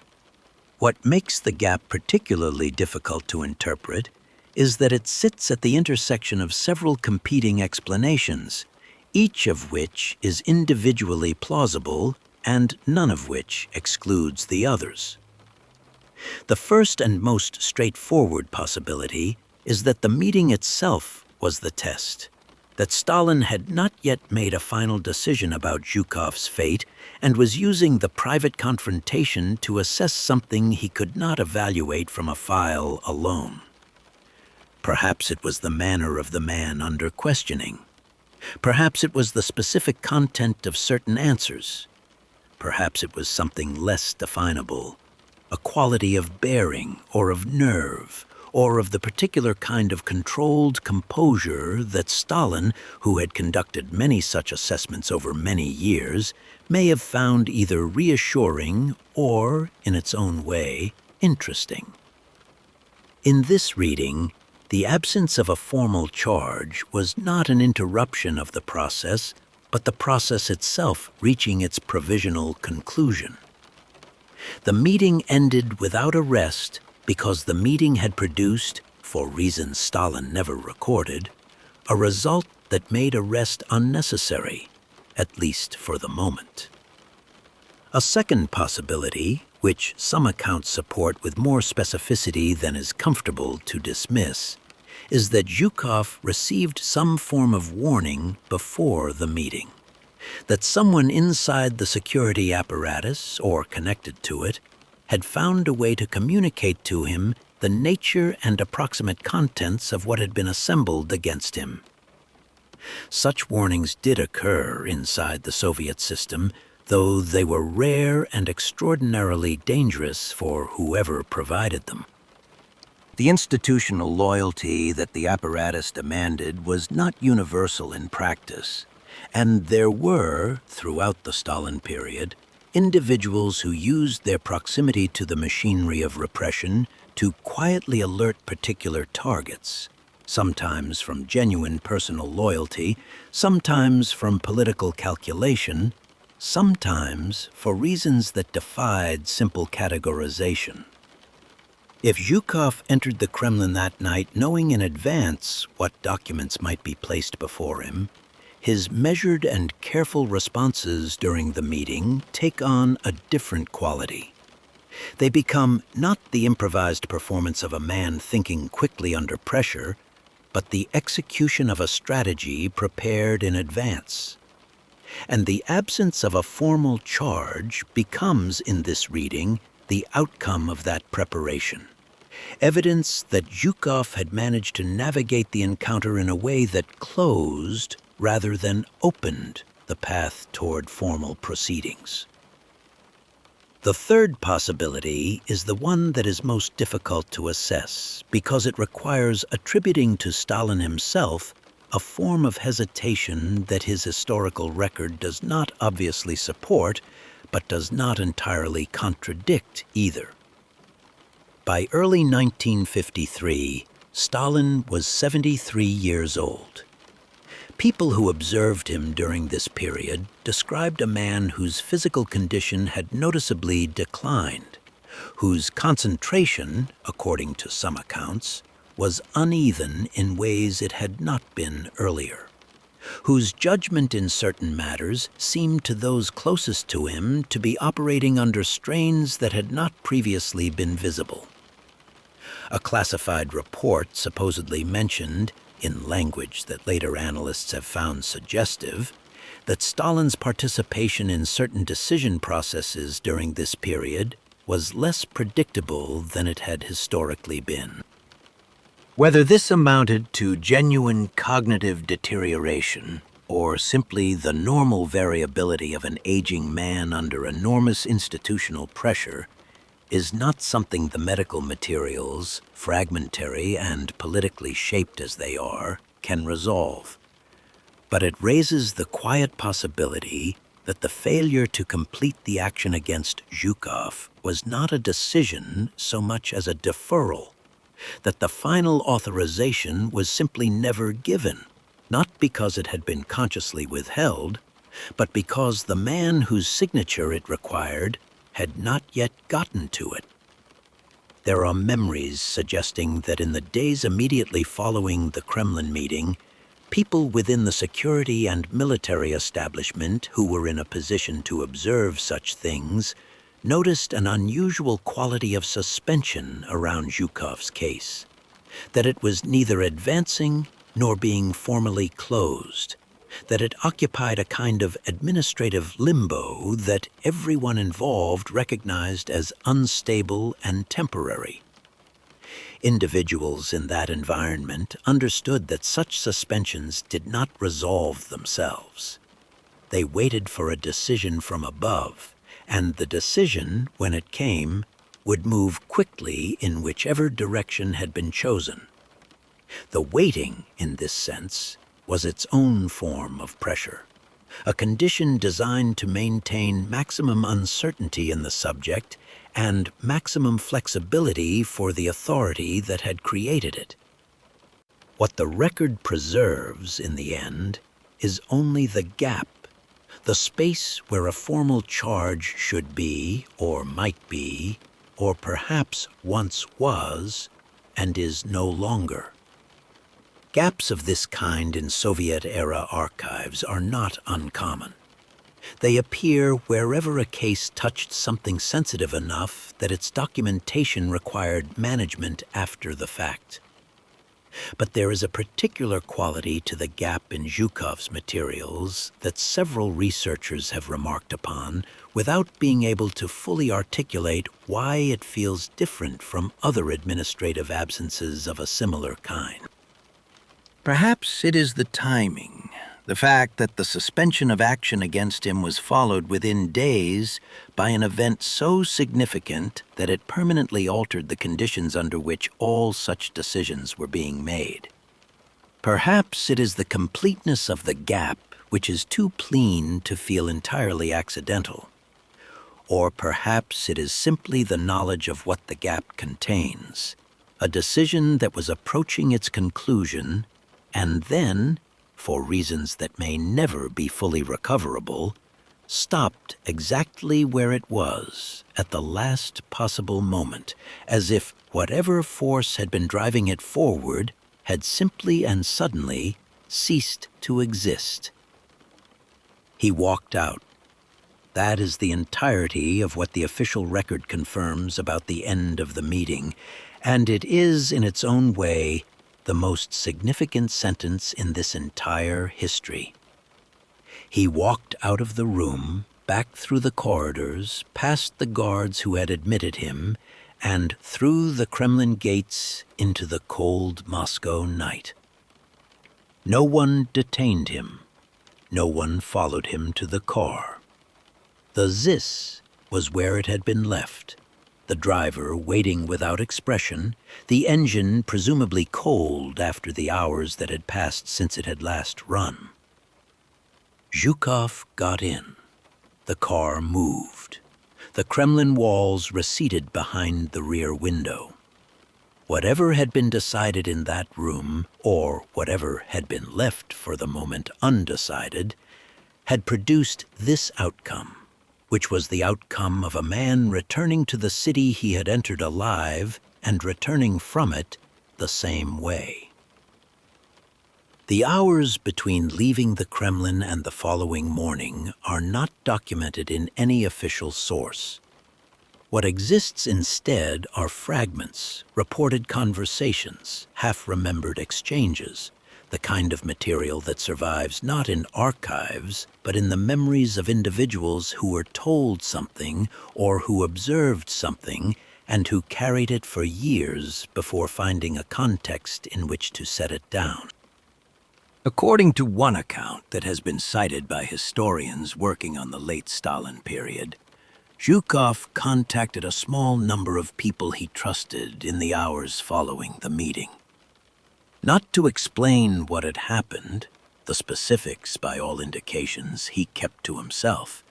What makes the gap particularly difficult to interpret is that it sits at the intersection of several competing explanations, each of which is individually plausible and none of which excludes the others. The first and most straightforward possibility is that the meeting itself was the test, that Stalin had not yet made a final decision about Zhukov's fate and was using the private confrontation to assess something he could not evaluate from a file alone. Perhaps it was the manner of the man under questioning. Perhaps it was the specific content of certain answers. Perhaps it was something less definable, a quality of bearing or of nerve, or of the particular kind of controlled composure that Stalin, who had conducted many such assessments over many years, may have found either reassuring or, in its own way, interesting. In this reading, the absence of a formal charge was not an interruption of the process, but the process itself reaching its provisional conclusion. The meeting ended without arrest because the meeting had produced, for reasons Stalin never recorded, a result that made arrest unnecessary, at least for the moment. A second possibility, which some accounts support with more specificity than is comfortable to dismiss, is that Zhukov received some form of warning before the meeting, that someone inside the security apparatus or connected to it had found a way to communicate to him the nature and approximate contents of what had been assembled against him. Such warnings did occur inside the Soviet system, though they were rare and extraordinarily dangerous for whoever provided them. The institutional loyalty that the apparatus demanded was not universal in practice, and there were, throughout the Stalin period, individuals who used their proximity to the machinery of repression to quietly alert particular targets, sometimes from genuine personal loyalty, sometimes from political calculation, sometimes for reasons that defied simple categorization. If Zhukov entered the Kremlin that night knowing in advance what documents might be placed before him, his measured and careful responses during the meeting take on a different quality. They become not the improvised performance of a man thinking quickly under pressure, but the execution of a strategy prepared in advance. And the absence of a formal charge becomes, in this reading, the outcome of that preparation. Evidence that Zhukov had managed to navigate the encounter in a way that closed rather than opened the path toward formal proceedings. The third possibility is the one that is most difficult to assess because it requires attributing to Stalin himself a form of hesitation that his historical record does not obviously support, but does not entirely contradict either. By early 1953, Stalin was 73 years old. People who observed him during this period described a man whose physical condition had noticeably declined, whose concentration, according to some accounts, was uneven in ways it had not been earlier, whose judgment in certain matters seemed to those closest to him to be operating under strains that had not previously been visible. A classified report supposedly mentioned, in language that later analysts have found suggestive, that Stalin's participation in certain decision processes during this period was less predictable than it had historically been. Whether this amounted to genuine cognitive deterioration or simply the normal variability of an aging man under enormous institutional pressure is not something the medical materials, fragmentary and politically shaped as they are, can resolve. But it raises the quiet possibility that the failure to complete the action against Zhukov was not a decision so much as a deferral, that the final authorization was simply never given, not because it had been consciously withheld, but because the man whose signature it required had not yet gotten to it. There are memories suggesting that in the days immediately following the Kremlin meeting, people within the security and military establishment who were in a position to observe such things noticed an unusual quality of suspension around Zhukov's case, that it was neither advancing nor being formally closed, that it occupied a kind of administrative limbo that everyone involved recognized as unstable and temporary. Individuals in that environment understood that such suspensions did not resolve themselves. They waited for a decision from above, and the decision, when it came, would move quickly in whichever direction had been chosen. The waiting, in this sense, was its own form of pressure, a condition designed to maintain maximum uncertainty in the subject and maximum flexibility for the authority that had created it. What the record preserves, in the end, is only the gap, the space where a formal charge should be, or might be, or perhaps once was, and is no longer. Gaps of this kind in Soviet-era archives are not uncommon. They appear wherever a case touched something sensitive enough that its documentation required management after the fact. But there is a particular quality to the gap in Zhukov's materials that several researchers have remarked upon without being able to fully articulate why it feels different from other administrative absences of a similar kind. Perhaps it is the timing, the fact that the suspension of action against him was followed within days by an event so significant that it permanently altered the conditions under which all such decisions were being made. Perhaps it is the completeness of the gap which is too clean to feel entirely accidental. Or perhaps it is simply the knowledge of what the gap contains, a decision that was approaching its conclusion and then, for reasons that may never be fully recoverable, stopped exactly where it was at the last possible moment, as if whatever force had been driving it forward had simply and suddenly ceased to exist. He walked out. That is the entirety of what the official record confirms about the end of the meeting, and it is, in its own way, the most significant sentence in this entire history. He walked out of the room, back through the corridors, past the guards who had admitted him, and through the Kremlin gates into the cold Moscow night. No one detained him. No one followed him to the car. The ZIS was where it had been left, the driver waiting without expression, the engine presumably cold after the hours that had passed since it had last run. Zhukov got in. The car moved. The Kremlin walls receded behind the rear window. Whatever had been decided in that room, or whatever had been left for the moment undecided, had produced this outcome, which was the outcome of a man returning to the city he had entered alive and returning from it the same way. The hours between leaving the Kremlin and the following morning are not documented in any official source. What exists instead are fragments, reported conversations, half-remembered exchanges, the kind of material that survives not in archives, but in the memories of individuals who were told something or who observed something and who carried it for years before finding a context in which to set it down. According to one account that has been cited by historians working on the late Stalin period, Zhukov contacted a small number of people he trusted in the hours following the meeting. Not to explain what had happened, the specifics, by all indications, he kept to himself,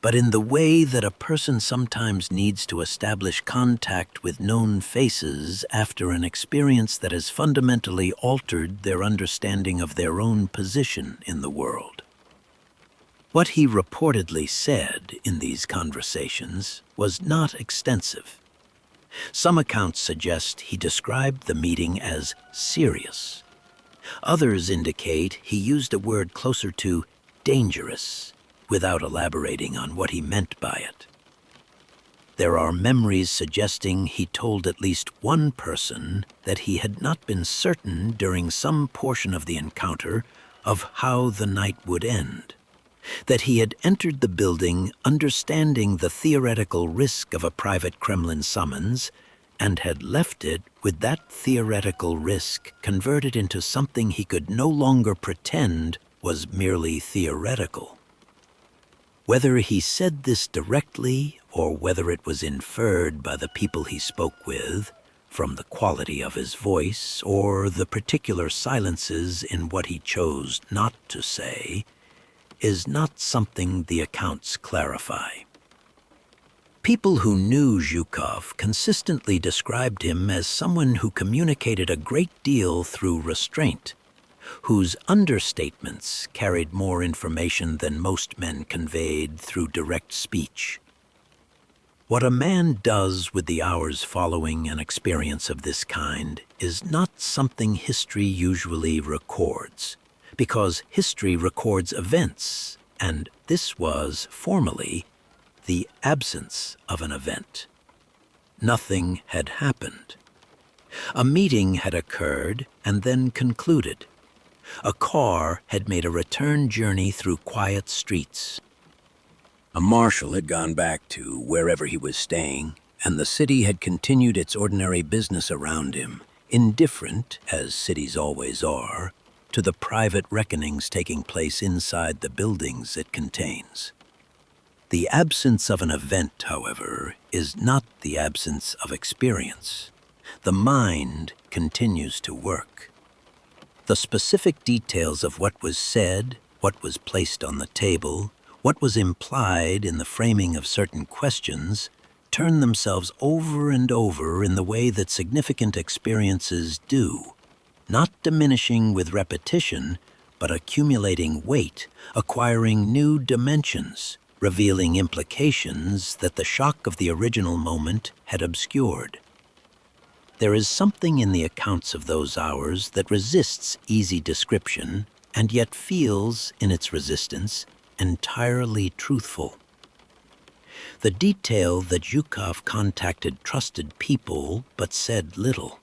but in the way that a person sometimes needs to establish contact with known faces after an experience that has fundamentally altered their understanding of their own position in the world. What he reportedly said in these conversations was not extensive. Some accounts suggest he described the meeting as serious. Others indicate he used a word closer to dangerous, without elaborating on what he meant by it. There are memories suggesting he told at least one person that he had not been certain during some portion of the encounter of how the night would end, that he had entered the building understanding the theoretical risk of a private Kremlin summons and had left it with that theoretical risk converted into something he could no longer pretend was merely theoretical. Whether he said this directly or whether it was inferred by the people he spoke with, from the quality of his voice or the particular silences in what he chose not to say, is not something the accounts clarify. People who knew Zhukov consistently described him as someone who communicated a great deal through restraint, whose understatements carried more information than most men conveyed through direct speech. What a man does with the hours following an experience of this kind is not something history usually records, because history records events, and this was, formally, the absence of an event. Nothing had happened. A meeting had occurred and then concluded. A car had made a return journey through quiet streets. A marshal had gone back to wherever he was staying, and the city had continued its ordinary business around him, indifferent, as cities always are, to the private reckonings taking place inside the buildings it contains. The absence of an event, however, is not the absence of experience. The mind continues to work. The specific details of what was said, what was placed on the table, what was implied in the framing of certain questions, turn themselves over and over in the way that significant experiences do, not diminishing with repetition, but accumulating weight, acquiring new dimensions, revealing implications that the shock of the original moment had obscured. There is something in the accounts of those hours that resists easy description and yet feels, in its resistance, entirely truthful. The detail that Zhukov contacted trusted people but said little.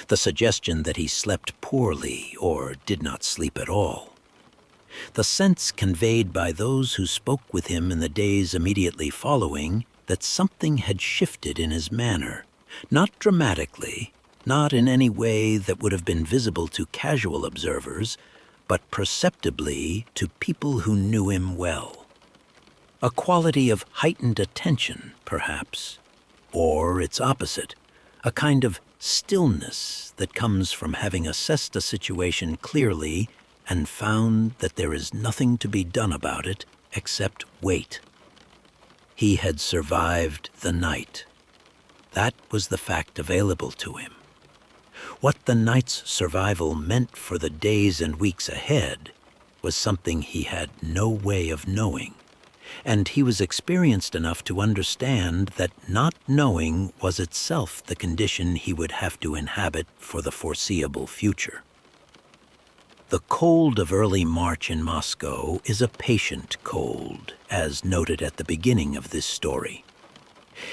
The suggestion that he slept poorly or did not sleep at all. The sense conveyed by those who spoke with him in the days immediately following that something had shifted in his manner, not dramatically, not in any way that would have been visible to casual observers, but perceptibly to people who knew him well. A quality of heightened attention, perhaps, or its opposite, a kind of stillness that comes from having assessed a situation clearly and found that there is nothing to be done about it except wait. He had survived the night. That was the fact available to him. What the night's survival meant for the days and weeks ahead was something he had no way of knowing, and he was experienced enough to understand that not knowing was itself the condition he would have to inhabit for the foreseeable future. The cold of early March in Moscow is a patient cold, as noted at the beginning of this story.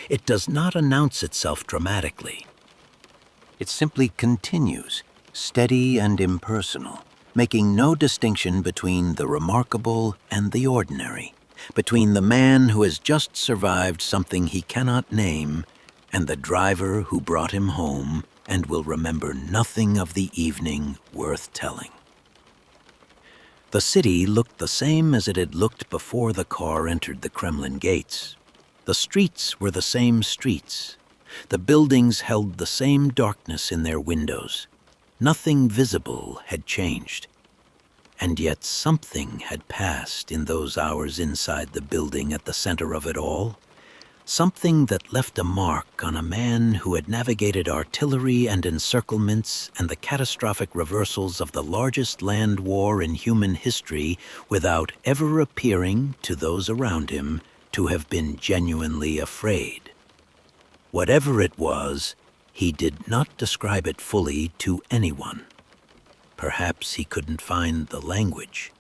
It does not announce itself dramatically. It simply continues, steady and impersonal, making no distinction between the remarkable and the ordinary, between the man who has just survived something he cannot name and the driver who brought him home and will remember nothing of the evening worth telling. The city looked the same as it had looked before the car entered the Kremlin gates. The streets were the same streets. The buildings held the same darkness in their windows. Nothing visible had changed. And yet something had passed in those hours inside the building at the center of it all. Something that left a mark on a man who had navigated artillery and encirclements and the catastrophic reversals of the largest land war in human history without ever appearing, to those around him, to have been genuinely afraid. Whatever it was, he did not describe it fully to anyone. Perhaps he couldn't find the language.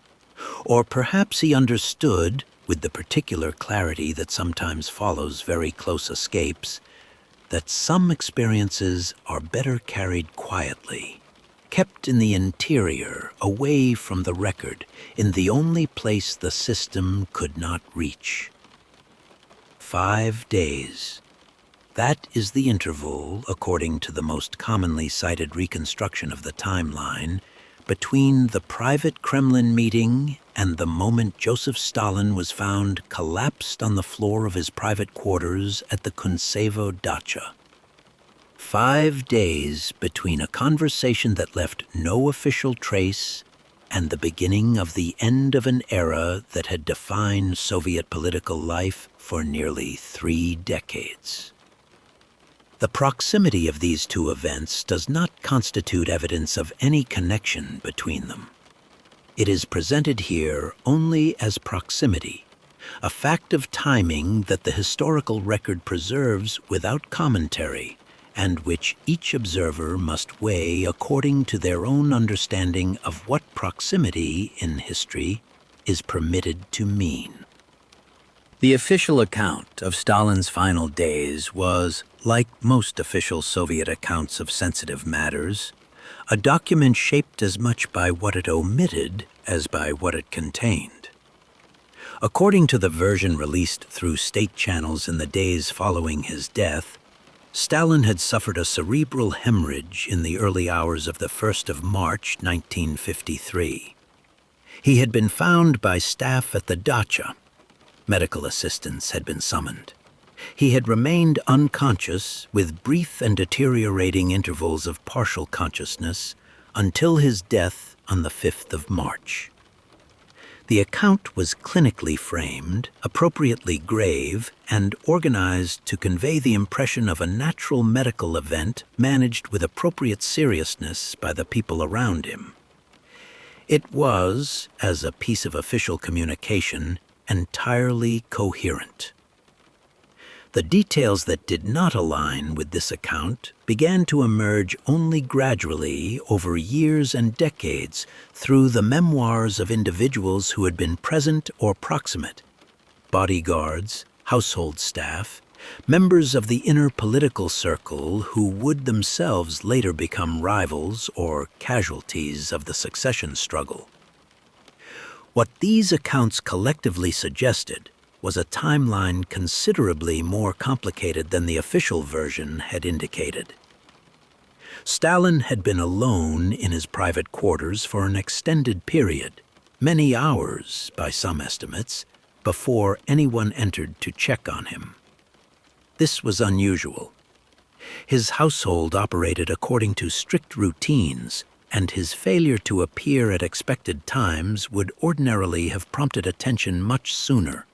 Or perhaps he understood, with the particular clarity that sometimes follows very close escapes, that some experiences are better carried quietly, kept in the interior, away from the record, in the only place the system could not reach. 5 days. That is the interval, according to the most commonly cited reconstruction of the timeline, between the private Kremlin meeting and the moment Joseph Stalin was found collapsed on the floor of his private quarters at the Kuntsevo dacha. 5 days between a conversation that left no official trace and the beginning of the end of an era that had defined Soviet political life for nearly 3 decades. The proximity of these two events does not constitute evidence of any connection between them. It is presented here only as proximity, a fact of timing that the historical record preserves without commentary, and which each observer must weigh according to their own understanding of what proximity in history is permitted to mean. The official account of Stalin's final days was, like most official Soviet accounts of sensitive matters, a document shaped as much by what it omitted as by what it contained. According to the version released through state channels in the days following his death, Stalin had suffered a cerebral hemorrhage in the early hours of the 1st of March, 1953. He had been found by staff at the dacha. Medical assistance had been summoned. He had remained unconscious with brief and deteriorating intervals of partial consciousness until his death on the 5th of March. The account was clinically framed, appropriately grave, and organized to convey the impression of a natural medical event managed with appropriate seriousness by the people around him. It was, as a piece of official communication, entirely coherent. The details that did not align with this account began to emerge only gradually over years and decades through the memoirs of individuals who had been present or proximate: bodyguards, household staff, members of the inner political circle who would themselves later become rivals or casualties of the succession struggle. What these accounts collectively suggested was a timeline considerably more complicated than the official version had indicated. Stalin had been alone in his private quarters for an extended period, many hours by some estimates, before anyone entered to check on him. This was unusual. His household operated according to strict routines, and his failure to appear at expected times would ordinarily have prompted attention much sooner.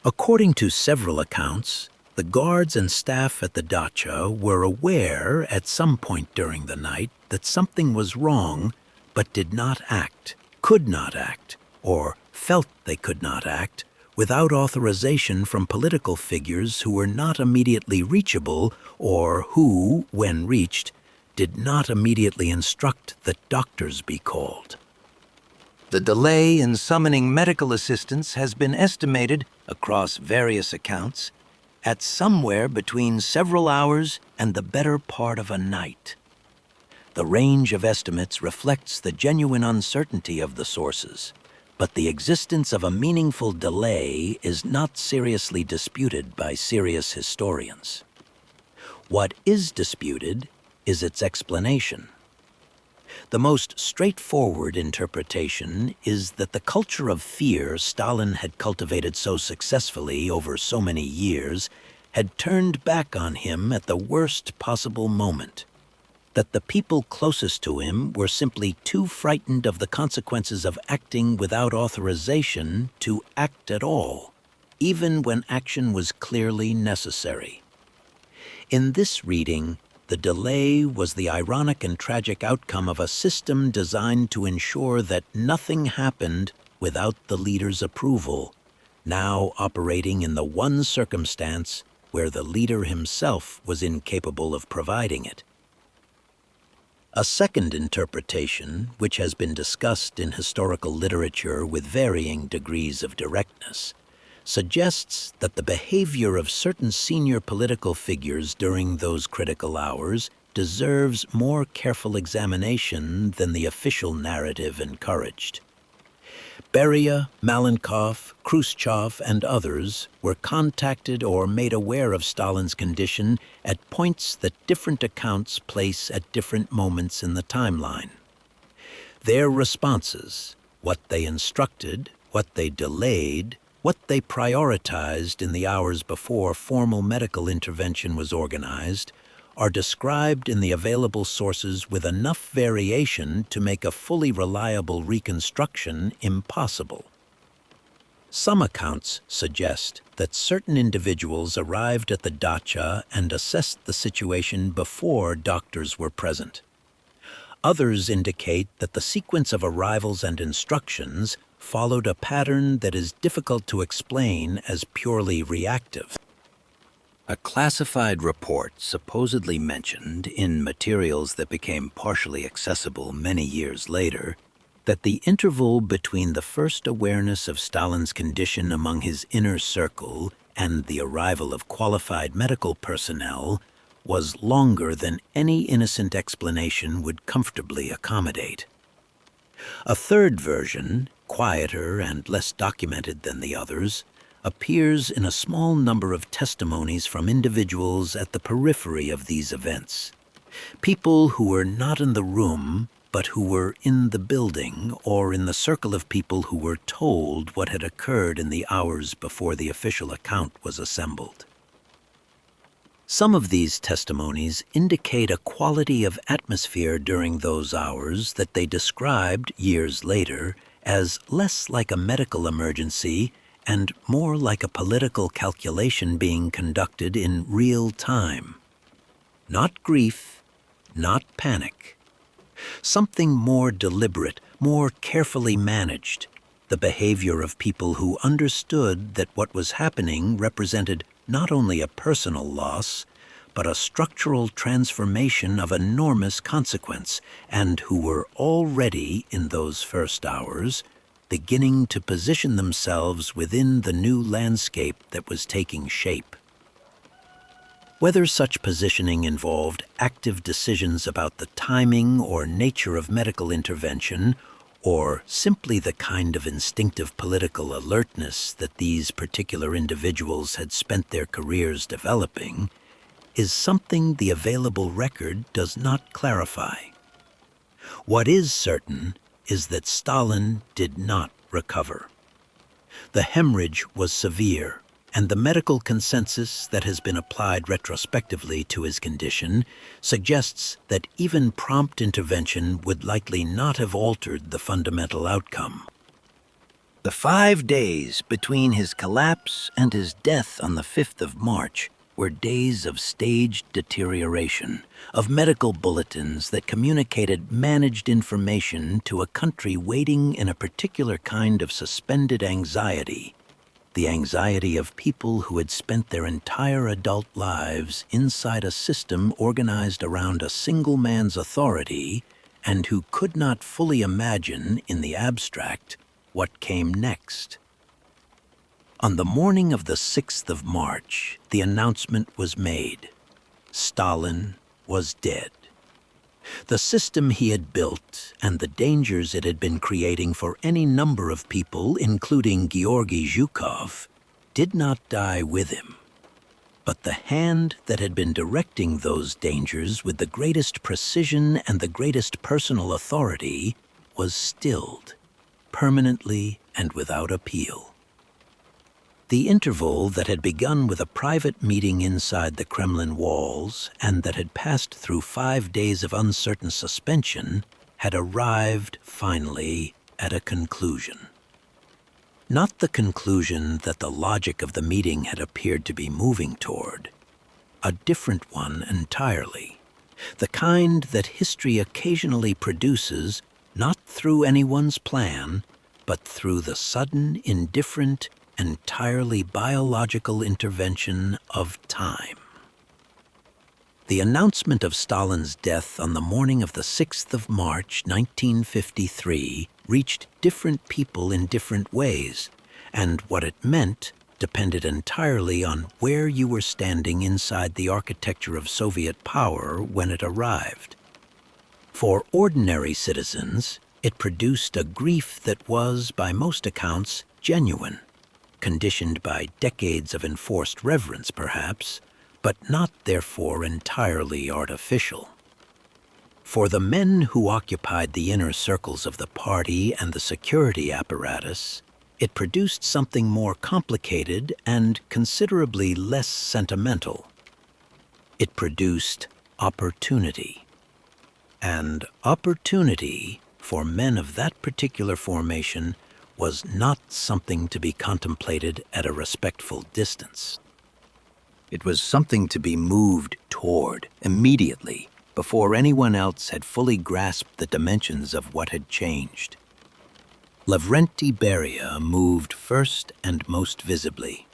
According to several accounts, the guards and staff at the dacha were aware at some point during the night that something was wrong, but did not act, could not act, or felt they could not act without authorization from political figures who were not immediately reachable or who, when reached, did not immediately instruct that doctors be called. The delay in summoning medical assistance has been estimated, across various accounts, at somewhere between several hours and the better part of a night. The range of estimates reflects the genuine uncertainty of the sources, but the existence of a meaningful delay is not seriously disputed by serious historians. What is disputed is its explanation. The most straightforward interpretation is that the culture of fear Stalin had cultivated so successfully over so many years had turned back on him at the worst possible moment, that the people closest to him were simply too frightened of the consequences of acting without authorization to act at all, even when action was clearly necessary. In this reading, the delay was the ironic and tragic outcome of a system designed to ensure that nothing happened without the leader's approval, now operating in the one circumstance where the leader himself was incapable of providing it. A second interpretation, which has been discussed in historical literature with varying degrees of directness, suggests that the behavior of certain senior political figures during those critical hours deserves more careful examination than the official narrative encouraged. Beria, Malenkov, Khrushchev, and others were contacted or made aware of Stalin's condition at points that different accounts place at different moments in the timeline. Their responses, what they instructed, what they delayed, what they prioritized in the hours before formal medical intervention was organized, are described in the available sources with enough variation to make a fully reliable reconstruction impossible. Some accounts suggest that certain individuals arrived at the dacha and assessed the situation before doctors were present. Others indicate that the sequence of arrivals and instructions followed a pattern that is difficult to explain as purely reactive. A classified report supposedly mentioned in materials that became partially accessible many years later that the interval between the first awareness of Stalin's condition among his inner circle and the arrival of qualified medical personnel was longer than any innocent explanation would comfortably accommodate. A third version, quieter and less documented than the others, appears in a small number of testimonies from individuals at the periphery of these events. People who were not in the room, but who were in the building or in the circle of people who were told what had occurred in the hours before the official account was assembled. Some of these testimonies indicate a quality of atmosphere during those hours that they described years later as less like a medical emergency and more like a political calculation being conducted in real time. Not grief, not panic. Something more deliberate, more carefully managed, the behavior of people who understood that what was happening represented not only a personal loss, but a structural transformation of enormous consequence, and who were already, in those first hours, beginning to position themselves within the new landscape that was taking shape. Whether such positioning involved active decisions about the timing or nature of medical intervention, or simply the kind of instinctive political alertness that these particular individuals had spent their careers developing, is something the available record does not clarify. What is certain is that Stalin did not recover. The hemorrhage was severe, and the medical consensus that has been applied retrospectively to his condition suggests that even prompt intervention would likely not have altered the fundamental outcome. The 5 days between his collapse and his death on the 5th of March were days of staged deterioration, of medical bulletins that communicated managed information to a country waiting in a particular kind of suspended anxiety, the anxiety of people who had spent their entire adult lives inside a system organized around a single man's authority and who could not fully imagine, in the abstract, what came next. On the morning of the 6th of March, the announcement was made. Stalin was dead. The system he had built and the dangers it had been creating for any number of people, including Georgy Zhukov, did not die with him. But the hand that had been directing those dangers with the greatest precision and the greatest personal authority was stilled, permanently and without appeal. The interval that had begun with a private meeting inside the Kremlin walls and that had passed through 5 days of uncertain suspension had arrived, finally, at a conclusion. Not the conclusion that the logic of the meeting had appeared to be moving toward. A different one entirely. The kind that history occasionally produces, not through anyone's plan, but through the sudden, indifferent, entirely biological intervention of time. The announcement of Stalin's death on the morning of the 6th of March, 1953, reached different people in different ways, and what it meant depended entirely on where you were standing inside the architecture of Soviet power when it arrived. For ordinary citizens, it produced a grief that was, by most accounts, genuine, conditioned by decades of enforced reverence, perhaps, but not therefore entirely artificial. For the men who occupied the inner circles of the party and the security apparatus, it produced something more complicated and considerably less sentimental. It produced opportunity. And opportunity, for men of that particular formation, was not something to be contemplated at a respectful distance. It was something to be moved toward immediately, before anyone else had fully grasped the dimensions of what had changed. Lavrenti Beria moved first and most visibly.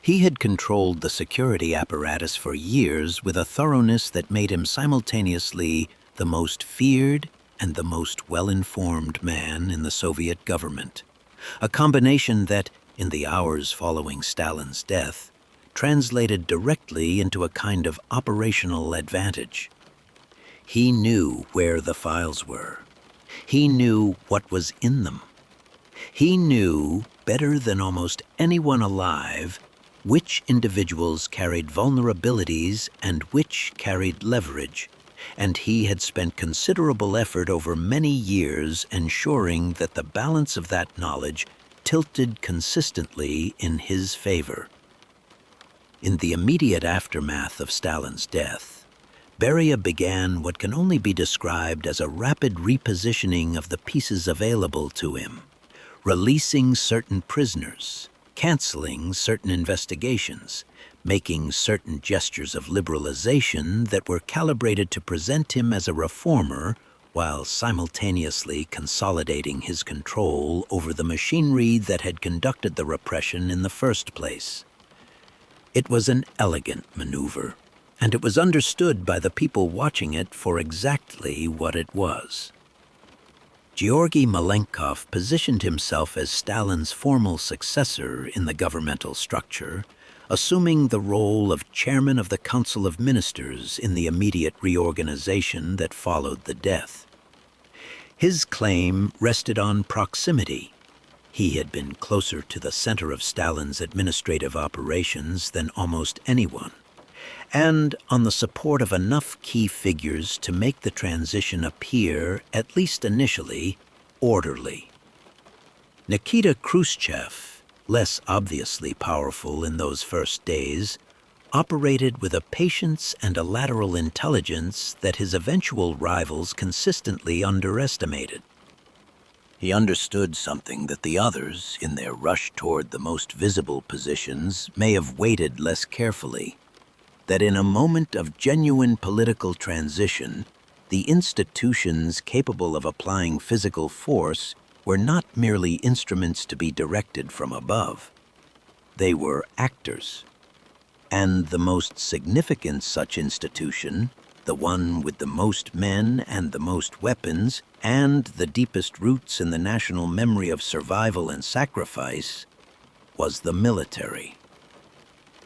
He had controlled the security apparatus for years with a thoroughness that made him simultaneously the most feared and the most well-informed man in the Soviet government, a combination that, in the hours following Stalin's death, translated directly into a kind of operational advantage. He knew where the files were. He knew what was in them. He knew, better than almost anyone alive, which individuals carried vulnerabilities and which carried leverage, and he had spent considerable effort over many years ensuring that the balance of that knowledge tilted consistently in his favor. In the immediate aftermath of Stalin's death, Beria began what can only be described as a rapid repositioning of the pieces available to him, releasing certain prisoners, canceling certain investigations, making certain gestures of liberalization that were calibrated to present him as a reformer while simultaneously consolidating his control over the machinery that had conducted the repression in the first place. It was an elegant maneuver, and it was understood by the people watching it for exactly what it was. Georgy Malenkov positioned himself as Stalin's formal successor in the governmental structure, assuming the role of chairman of the Council of Ministers in the immediate reorganization that followed the death. His claim rested on proximity. He had been closer to the center of Stalin's administrative operations than almost anyone, and on the support of enough key figures to make the transition appear, at least initially, orderly. Nikita Khrushchev, less obviously powerful in those first days, operated with a patience and a lateral intelligence that his eventual rivals consistently underestimated. He understood something that the others, in their rush toward the most visible positions, may have weighted less carefully. That in a moment of genuine political transition, the institutions capable of applying physical force were not merely instruments to be directed from above. They were actors. And the most significant such institution, the one with the most men and the most weapons, and the deepest roots in the national memory of survival and sacrifice, was the military.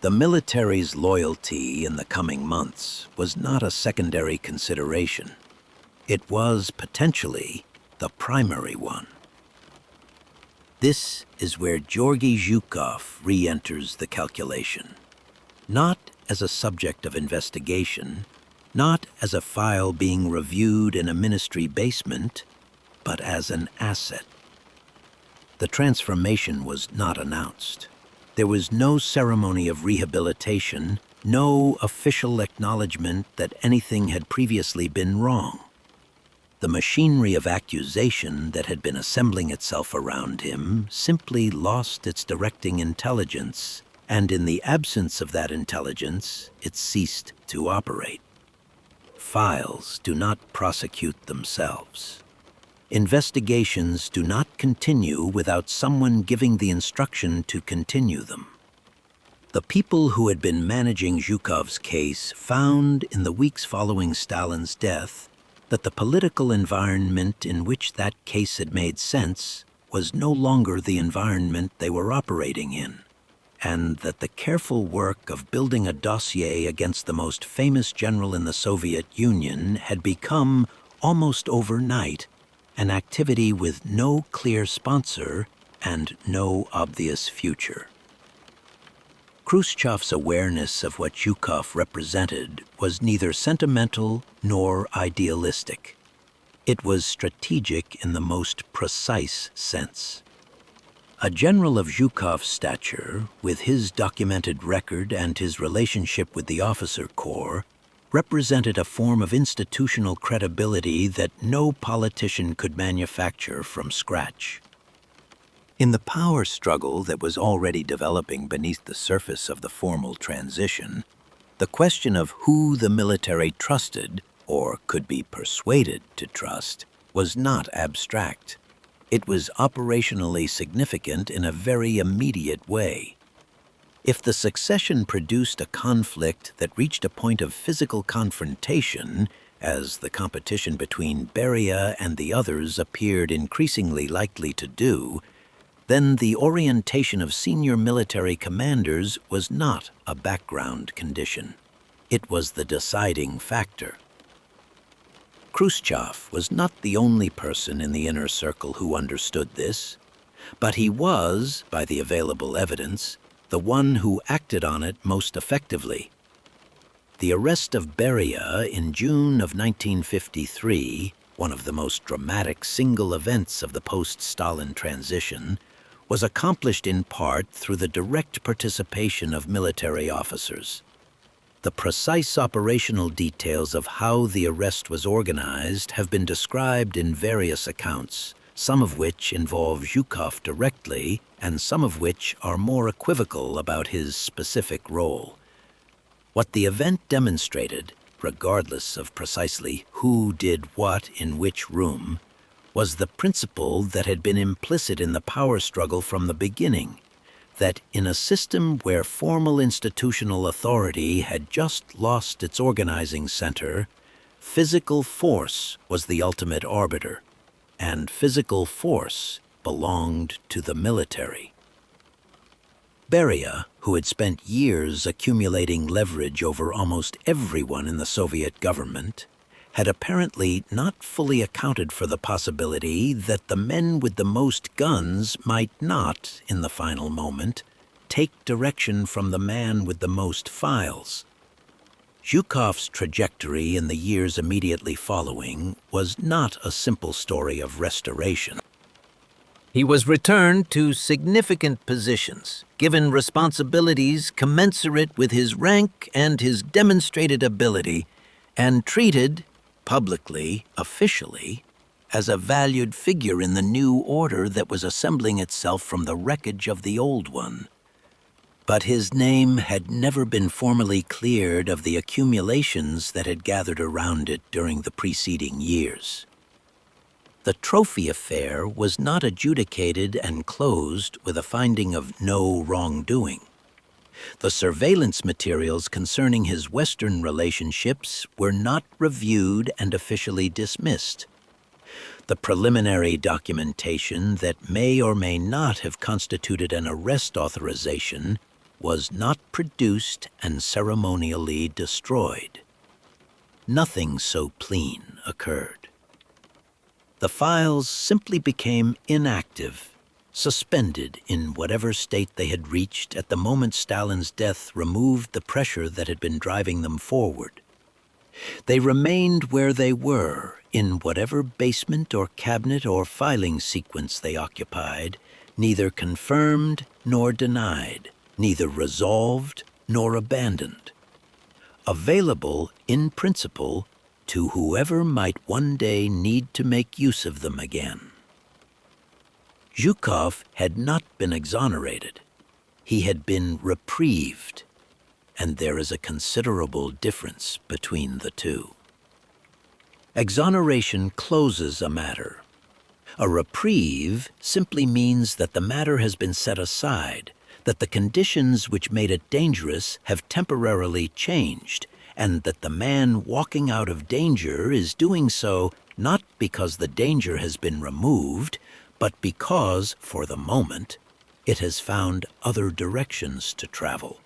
The military's loyalty in the coming months was not a secondary consideration. It was potentially the primary one. This is where Georgy Zhukov re-enters the calculation. Not as a subject of investigation, not as a file being reviewed in a ministry basement, but as an asset. The transformation was not announced. There was no ceremony of rehabilitation, no official acknowledgement that anything had previously been wrong. The machinery of accusation that had been assembling itself around him simply lost its directing intelligence, and in the absence of that intelligence, it ceased to operate. Files do not prosecute themselves. Investigations do not continue without someone giving the instruction to continue them. The people who had been managing Zhukov's case found in the weeks following Stalin's death that the political environment in which that case had made sense was no longer the environment they were operating in, and that the careful work of building a dossier against the most famous general in the Soviet Union had become, almost overnight, an activity with no clear sponsor and no obvious future. Khrushchev's awareness of what Zhukov represented was neither sentimental nor idealistic. It was strategic in the most precise sense. A general of Zhukov's stature, with his documented record and his relationship with the officer corps, represented a form of institutional credibility that no politician could manufacture from scratch. In the power struggle that was already developing beneath the surface of the formal transition, the question of who the military trusted, or could be persuaded to trust, was not abstract. It was operationally significant in a very immediate way. If the succession produced a conflict that reached a point of physical confrontation, as the competition between Beria and the others appeared increasingly likely to do, then the orientation of senior military commanders was not a background condition. It was the deciding factor. Khrushchev was not the only person in the inner circle who understood this, but he was, by the available evidence, the one who acted on it most effectively. The arrest of Beria in June of 1953, one of the most dramatic single events of the post-Stalin transition, was accomplished in part through the direct participation of military officers. The precise operational details of how the arrest was organized have been described in various accounts, some of which involve Zhukov directly, and some of which are more equivocal about his specific role. What the event demonstrated regardless of precisely who did what in which room, was the principle that had been implicit in the power struggle from the beginning, that in a system where formal institutional authority had just lost its organizing center, physical force was the ultimate arbiter, and physical force belonged to the military. Beria, who had spent years accumulating leverage over almost everyone in the Soviet government, had apparently not fully accounted for the possibility that the men with the most guns might not, in the final moment, take direction from the man with the most files. Zhukov's trajectory in the years immediately following was not a simple story of restoration. He was returned to significant positions, given responsibilities commensurate with his rank and his demonstrated ability, and treated, publicly, officially, as a valued figure in the new order that was assembling itself from the wreckage of the old one. But his name had never been formally cleared of the accumulations that had gathered around it during the preceding years. The trophy affair was not adjudicated and closed with a finding of no wrongdoing. The surveillance materials concerning his Western relationships were not reviewed and officially dismissed. The preliminary documentation that may or may not have constituted an arrest authorization was not produced and ceremonially destroyed. Nothing so clean occurred. The files simply became inactive, suspended in whatever state they had reached at the moment Stalin's death removed the pressure that had been driving them forward. They remained where they were, in whatever basement or cabinet or filing sequence they occupied, neither confirmed nor denied, neither resolved nor abandoned. Available, in principle, to whoever might one day need to make use of them again. Zhukov had not been exonerated. He had been reprieved, and there is a considerable difference between the two. Exoneration closes a matter. A reprieve simply means that the matter has been set aside, that the conditions which made it dangerous have temporarily changed, and that the man walking out of danger is doing so not because the danger has been removed, but because, for the moment, it has found other directions to travel.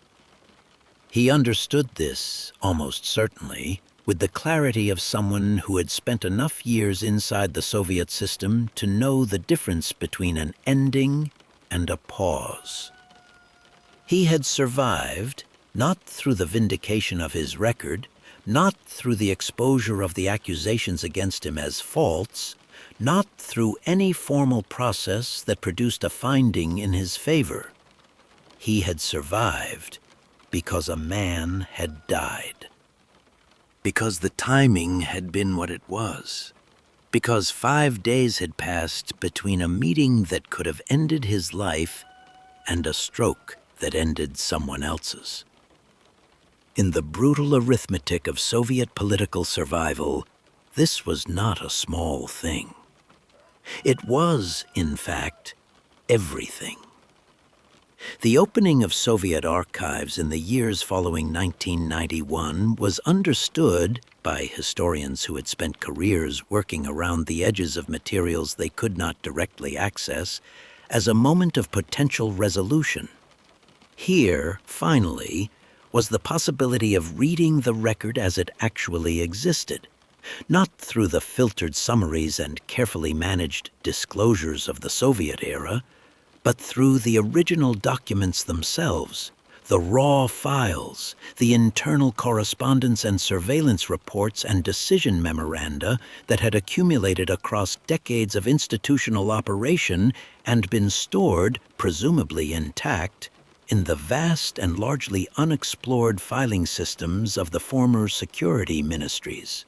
He understood this, almost certainly, with the clarity of someone who had spent enough years inside the Soviet system to know the difference between an ending and a pause. He had survived, not through the vindication of his record, not through the exposure of the accusations against him as false, not through any formal process that produced a finding in his favor. He had survived because a man had died. Because the timing had been what it was. Because 5 days had passed between a meeting that could have ended his life and a stroke that ended someone else's. In the brutal arithmetic of Soviet political survival, this was not a small thing. It was, in fact, everything. The opening of Soviet archives in the years following 1991 was understood by historians who had spent careers working around the edges of materials they could not directly access as a moment of potential resolution. Here, finally, was the possibility of reading the record as it actually existed, not through the filtered summaries and carefully managed disclosures of the Soviet era, but through the original documents themselves, the raw files, the internal correspondence and surveillance reports and decision memoranda that had accumulated across decades of institutional operation and been stored, presumably intact, in the vast and largely unexplored filing systems of the former security ministries.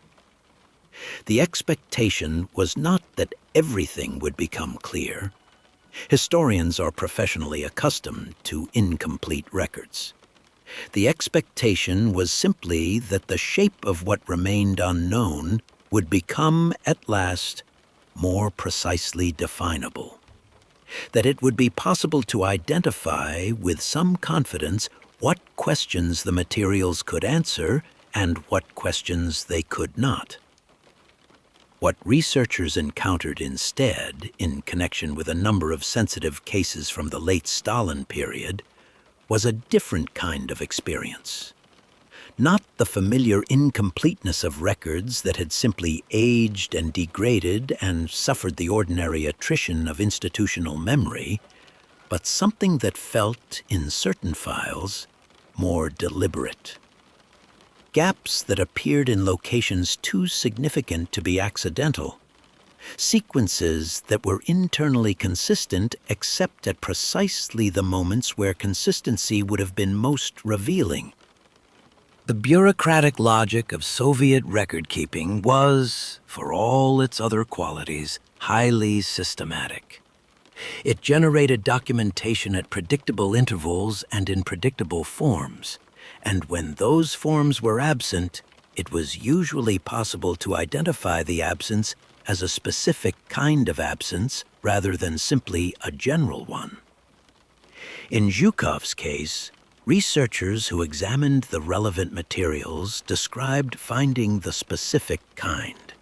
The expectation was not that everything would become clear. Historians are professionally accustomed to incomplete records. the expectation was simply that the shape of what remained unknown would become, at last, more precisely definable. That it would be possible to identify with some confidence what questions the materials could answer and what questions they could not. What researchers encountered instead, in connection with a number of sensitive cases from the late Stalin period, was a different kind of experience. Not the familiar incompleteness of records that had simply aged and degraded and suffered the ordinary attrition of institutional memory, but something that felt, in certain files, more deliberate. Gaps that appeared in locations too significant to be accidental. Sequences that were internally consistent except at precisely the moments where consistency would have been most revealing. The bureaucratic logic of Soviet record-keeping was, for all its other qualities, highly systematic. It generated documentation at predictable intervals and in predictable forms, and when those forms were absent, it was usually possible to identify the absence as a specific kind of absence rather than simply a general one. In Zhukov's case, researchers who examined the relevant materials described finding the specific kind.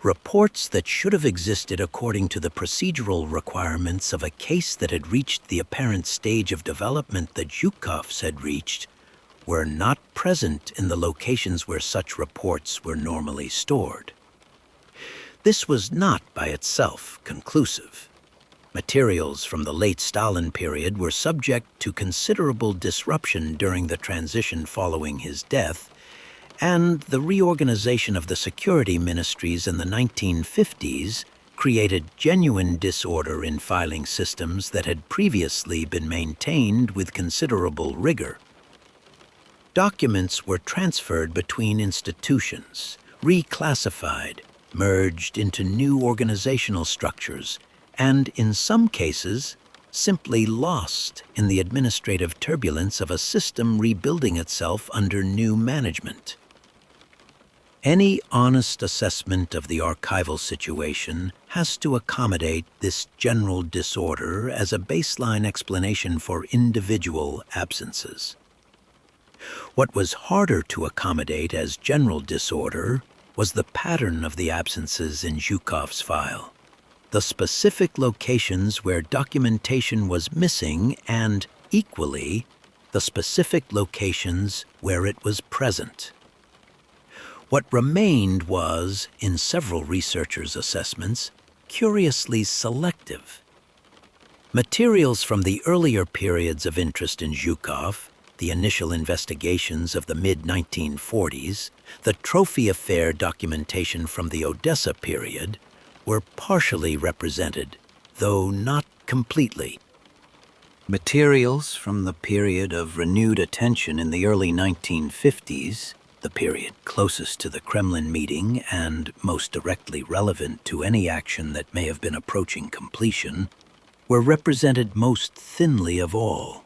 Reports that should have existed according to the procedural requirements of a case that had reached the apparent stage of development that Zhukov's had reached were not present in the locations where such reports were normally stored. This was not by itself conclusive. Materials from the late Stalin period were subject to considerable disruption during the transition following his death, and the reorganization of the security ministries in the 1950s created genuine disorder in filing systems that had previously been maintained with considerable rigor. Documents were transferred between institutions, reclassified, merged into new organizational structures, and in some cases, simply lost in the administrative turbulence of a system rebuilding itself under new management. Any honest assessment of the archival situation has to accommodate this general disorder as a baseline explanation for individual absences. What was harder to accommodate as general disorder was the pattern of the absences in Zhukov's file, the specific locations where documentation was missing and, equally, the specific locations where it was present. What remained was, in several researchers' assessments, curiously selective. Materials from the earlier periods of interest in Zhukov, the initial investigations of the mid-1940s, the trophy affair documentation from the Odessa period, were partially represented, though not completely. Materials from the period of renewed attention in the early 1950s, the period closest to the Kremlin meeting and most directly relevant to any action that may have been approaching completion, were represented most thinly of all.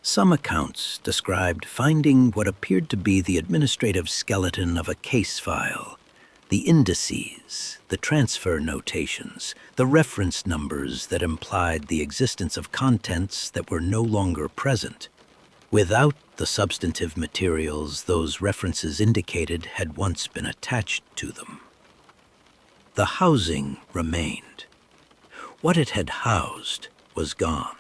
Some accounts described finding what appeared to be the administrative skeleton of a case file, the indices, the transfer notations, the reference numbers that implied the existence of contents that were no longer present, without the substantive materials those references indicated had once been attached to them. The housing remained. What it had housed was gone.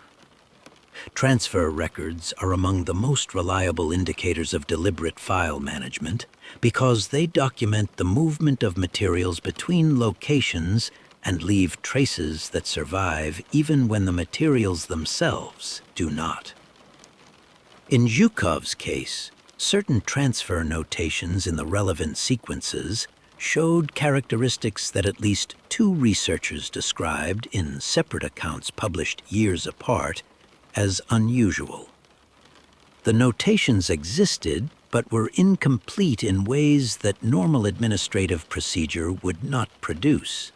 Transfer records are among the most reliable indicators of deliberate file management because they document the movement of materials between locations and leave traces that survive even when the materials themselves do not. In Zhukov's case, certain transfer notations in the relevant sequences showed characteristics that at least two researchers described in separate accounts published years apart as unusual. The notations existed, but were incomplete in ways that normal administrative procedure would not produce.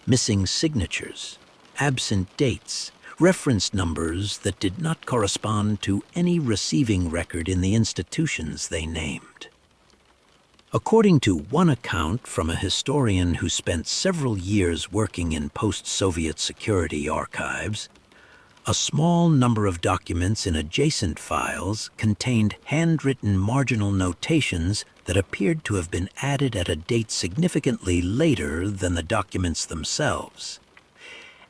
Missing signatures, absent dates, reference numbers that did not correspond to any receiving record in the institutions they named. According to one account from a historian who spent several years working in post-Soviet security archives, a small number of documents in adjacent files contained handwritten marginal notations that appeared to have been added at a date significantly later than the documents themselves.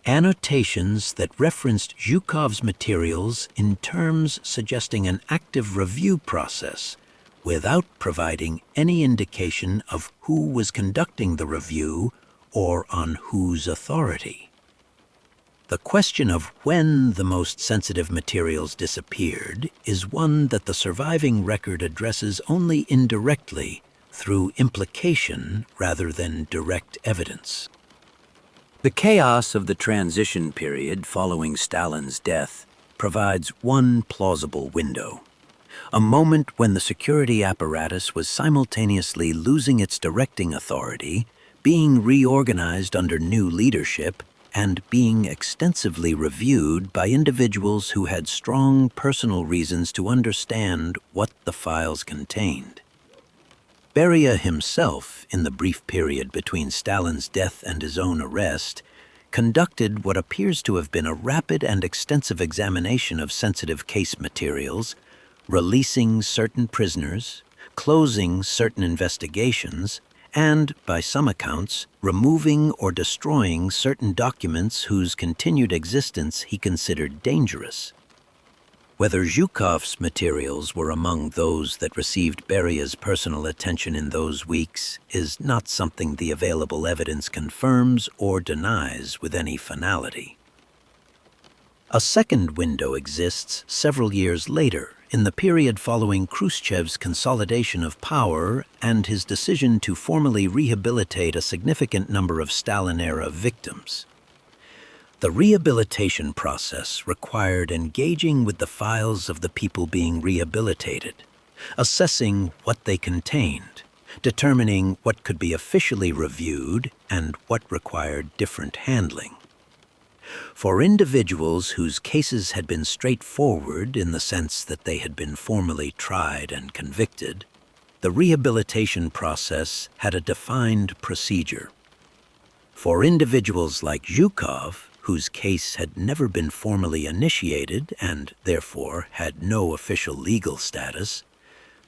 Annotations that referenced Zhukov's materials in terms suggesting an active review process, without providing any indication of who was conducting the review or on whose authority. The question of when the most sensitive materials disappeared is one that the surviving record addresses only indirectly through implication rather than direct evidence. The chaos of the transition period following Stalin's death provides one plausible window. A moment when the security apparatus was simultaneously losing its directing authority, being reorganized under new leadership, and being extensively reviewed by individuals who had strong personal reasons to understand what the files contained. Beria himself, in the brief period between Stalin's death and his own arrest, conducted what appears to have been a rapid and extensive examination of sensitive case materials, releasing certain prisoners, closing certain investigations, and, by some accounts, removing or destroying certain documents whose continued existence he considered dangerous. Whether Zhukov's materials were among those that received Beria's personal attention in those weeks is not something the available evidence confirms or denies with any finality. A second window exists several years later, in the period following Khrushchev's consolidation of power and his decision to formally rehabilitate a significant number of Stalin-era victims. The rehabilitation process required engaging with the files of the people being rehabilitated, assessing what they contained, determining what could be officially reviewed and what required different handling. For individuals whose cases had been straightforward in the sense that they had been formally tried and convicted, the rehabilitation process had a defined procedure. For individuals like Zhukov, whose case had never been formally initiated and therefore had no official legal status,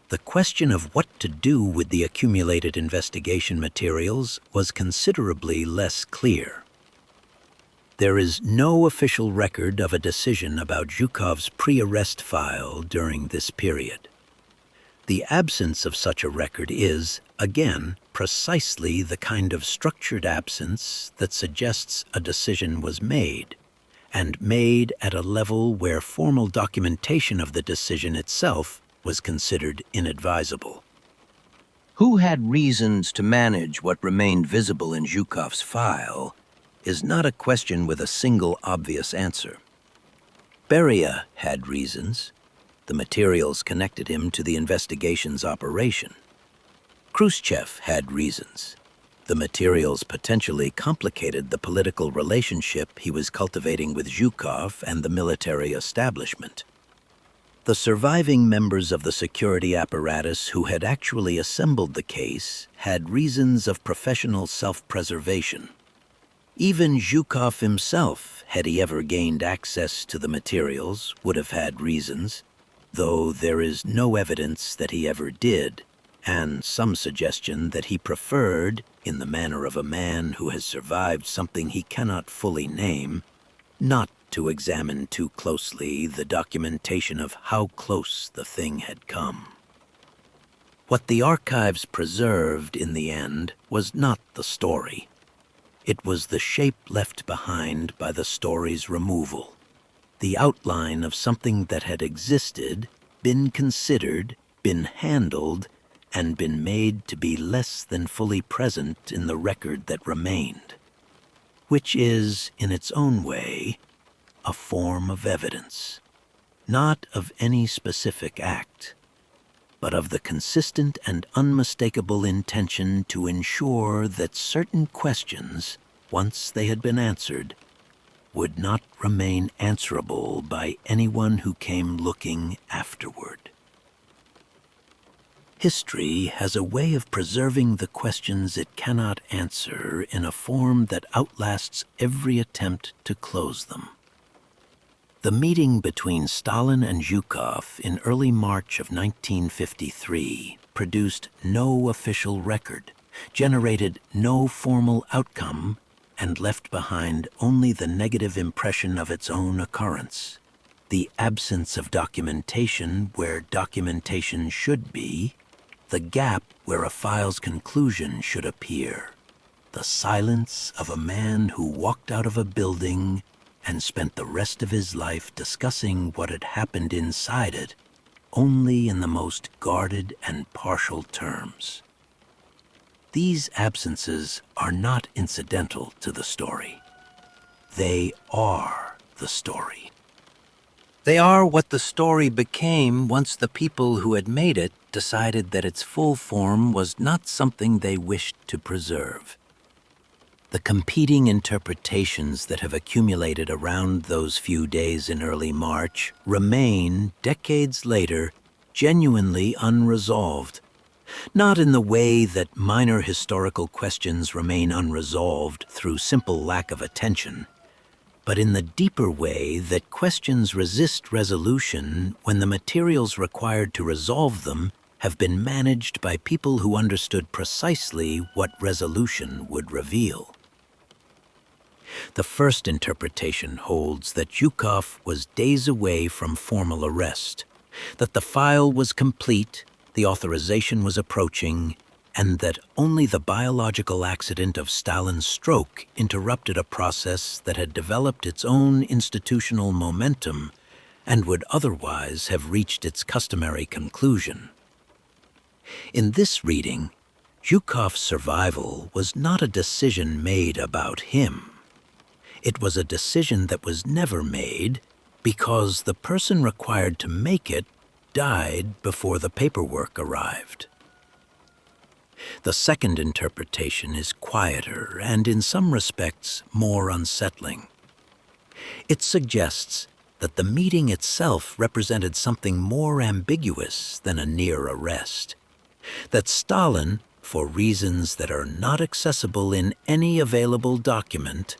the question of what to do with the accumulated investigation materials was considerably less clear. There is no official record of a decision about Zhukov's pre-arrest file during this period. The absence of such a record is, again, precisely the kind of structured absence that suggests a decision was made, and made at a level where formal documentation of the decision itself was considered inadvisable. Who had reasons to manage what remained visible in Zhukov's file is not a question with a single obvious answer. Beria had reasons. The materials connected him to the investigation's operation. Khrushchev had reasons. The materials potentially complicated the political relationship he was cultivating with Zhukov and the military establishment. The surviving members of the security apparatus who had actually assembled the case had reasons of professional self-preservation. Even Zhukov himself, had he ever gained access to the materials, would have had reasons, though there is no evidence that he ever did, and some suggestion that he preferred, in the manner of a man who has survived something he cannot fully name, not to examine too closely the documentation of how close the thing had come. What the archives preserved in the end was not the story. It was the shape left behind by the story's removal, the outline of something that had existed, been considered, been handled, and been made to be less than fully present in the record that remained, which is, in its own way, a form of evidence, not of any specific act, but of the consistent and unmistakable intention to ensure that certain questions, once they had been answered, would not remain answerable by anyone who came looking afterward. History has a way of preserving the questions it cannot answer in a form that outlasts every attempt to close them. The meeting between Stalin and Zhukov in early March of 1953 produced no official record, generated no formal outcome, and left behind only the negative impression of its own occurrence, the absence of documentation where documentation should be, the gap where a file's conclusion should appear, the silence of a man who walked out of a building and spent the rest of his life discussing what had happened inside it only in the most guarded and partial terms. These absences are not incidental to the story. They are the story. They are what the story became once the people who had made it decided that its full form was not something they wished to preserve. The competing interpretations that have accumulated around those few days in early March remain, decades later, genuinely unresolved. Not in the way that minor historical questions remain unresolved through simple lack of attention, but in the deeper way that questions resist resolution when the materials required to resolve them have been managed by people who understood precisely what resolution would reveal. The first interpretation holds that Zhukov was days away from formal arrest, that the file was complete, the authorization was approaching, and that only the biological accident of Stalin's stroke interrupted a process that had developed its own institutional momentum and would otherwise have reached its customary conclusion. In this reading, Zhukov's survival was not a decision made about him. It was a decision that was never made because the person required to make it died before the paperwork arrived. The second interpretation is quieter and, in some respects, more unsettling. It suggests that the meeting itself represented something more ambiguous than a near arrest, that Stalin, for reasons that are not accessible in any available document,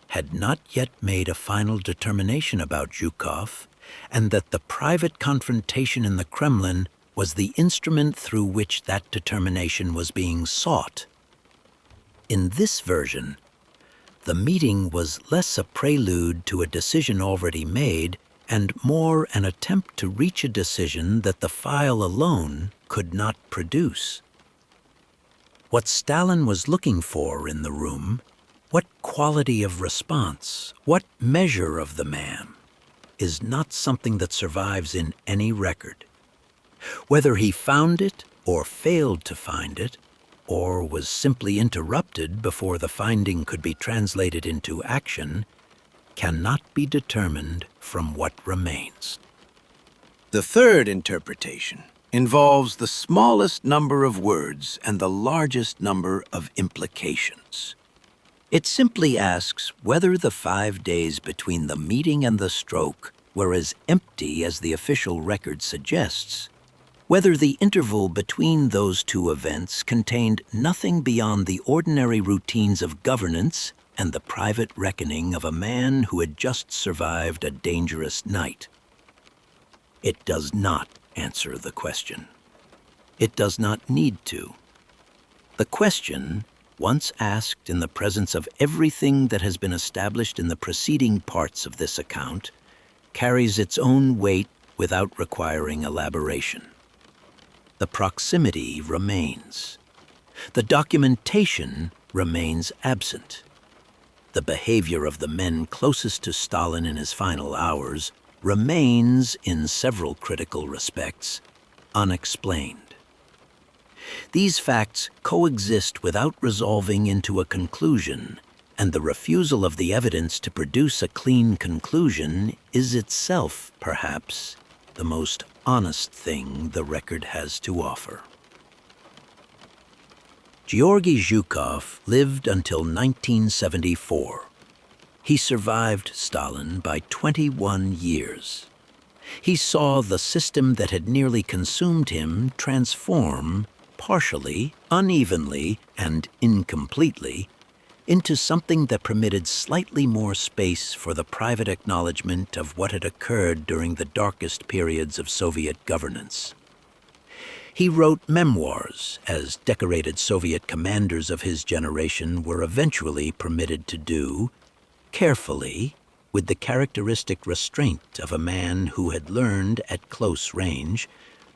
had not yet made a final determination about Zhukov, and that the private confrontation in the Kremlin was the instrument through which that determination was being sought. In this version, the meeting was less a prelude to a decision already made and more an attempt to reach a decision that the file alone could not produce. What Stalin was looking for in the room, what quality of response, what measure of the man, is not something that survives in any record. Whether he found it or failed to find it, or was simply interrupted before the finding could be translated into action, cannot be determined from what remains. The third interpretation involves the smallest number of words and the largest number of implications. It simply asks whether the 5 days between the meeting and the stroke were as empty as the official record suggests, whether the interval between those two events contained nothing beyond the ordinary routines of governance and the private reckoning of a man who had just survived a dangerous night. It does not answer the question. It does not need to. The question, once asked in the presence of everything that has been established in the preceding parts of this account, carries its own weight without requiring elaboration. The proximity remains. The documentation remains absent. The behavior of the men closest to Stalin in his final hours remains, in several critical respects, unexplained. These facts coexist without resolving into a conclusion, and the refusal of the evidence to produce a clean conclusion is itself, perhaps, the most honest thing the record has to offer. Georgy Zhukov lived until 1974. He survived Stalin by 21 years. He saw the system that had nearly consumed him transform, partially, unevenly, and incompletely, into something that permitted slightly more space for the private acknowledgement of what had occurred during the darkest periods of Soviet governance. He wrote memoirs, as decorated Soviet commanders of his generation were eventually permitted to do, carefully, with the characteristic restraint of a man who had learned at close range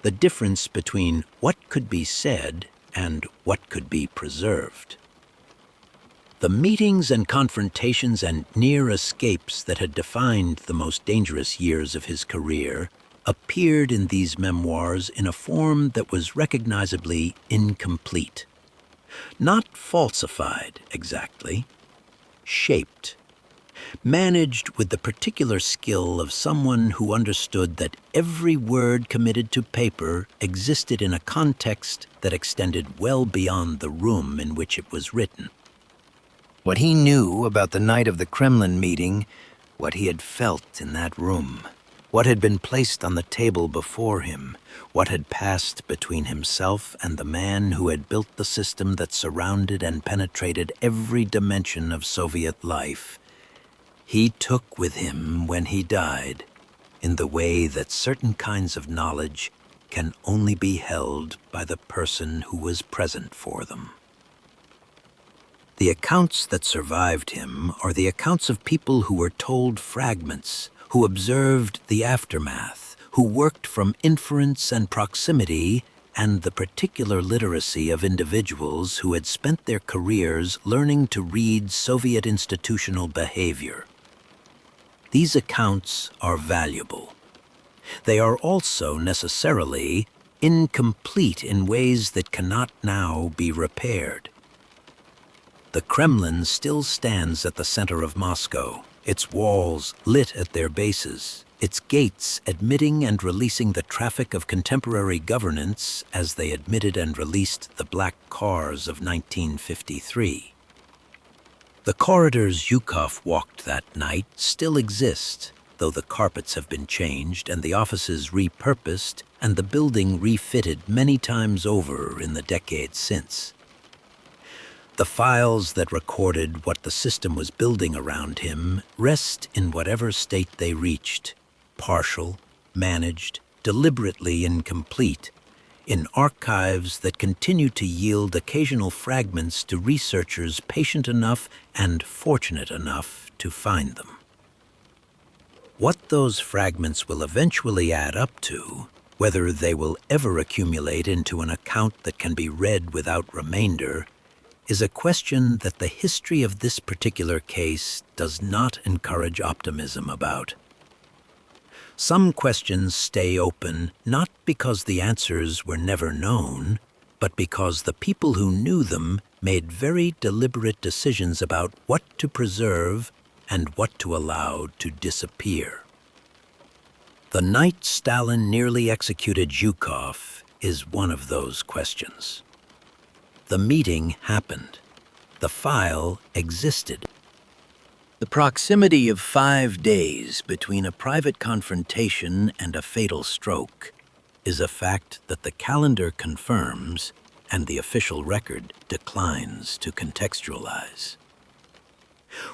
the difference between what could be said and what could be preserved. The meetings and confrontations and near escapes that had defined the most dangerous years of his career appeared in these memoirs in a form that was recognizably incomplete. Not falsified exactly, shaped. Managed with the particular skill of someone who understood that every word committed to paper existed in a context that extended well beyond the room in which it was written. What he knew about the night of the Kremlin meeting, what he had felt in that room, what had been placed on the table before him, what had passed between himself and the man who had built the system that surrounded and penetrated every dimension of Soviet life, he took with him when he died, in the way that certain kinds of knowledge can only be held by the person who was present for them. The accounts that survived him are the accounts of people who were told fragments, who observed the aftermath, who worked from inference and proximity and the particular literacy of individuals who had spent their careers learning to read Soviet institutional behavior. These accounts are valuable. They are also necessarily incomplete in ways that cannot now be repaired. The Kremlin still stands at the center of Moscow, its walls lit at their bases, its gates admitting and releasing the traffic of contemporary governance as they admitted and released the black cars of 1953. The corridors Zhukov walked that night still exist, though the carpets have been changed and the offices repurposed and the building refitted many times over in the decades since. The files that recorded what the system was building around him rest in whatever state they reached, partial, managed, deliberately incomplete, in archives that continue to yield occasional fragments to researchers patient enough and fortunate enough to find them. What those fragments will eventually add up to, whether they will ever accumulate into an account that can be read without remainder, is a question that the history of this particular case does not encourage optimism about. Some questions stay open not because the answers were never known, but because the people who knew them made very deliberate decisions about what to preserve and what to allow to disappear. The night Stalin nearly executed Zhukov is one of those questions. The meeting happened. The file existed. The proximity of 5 days between a private confrontation and a fatal stroke is a fact that the calendar confirms and the official record declines to contextualize.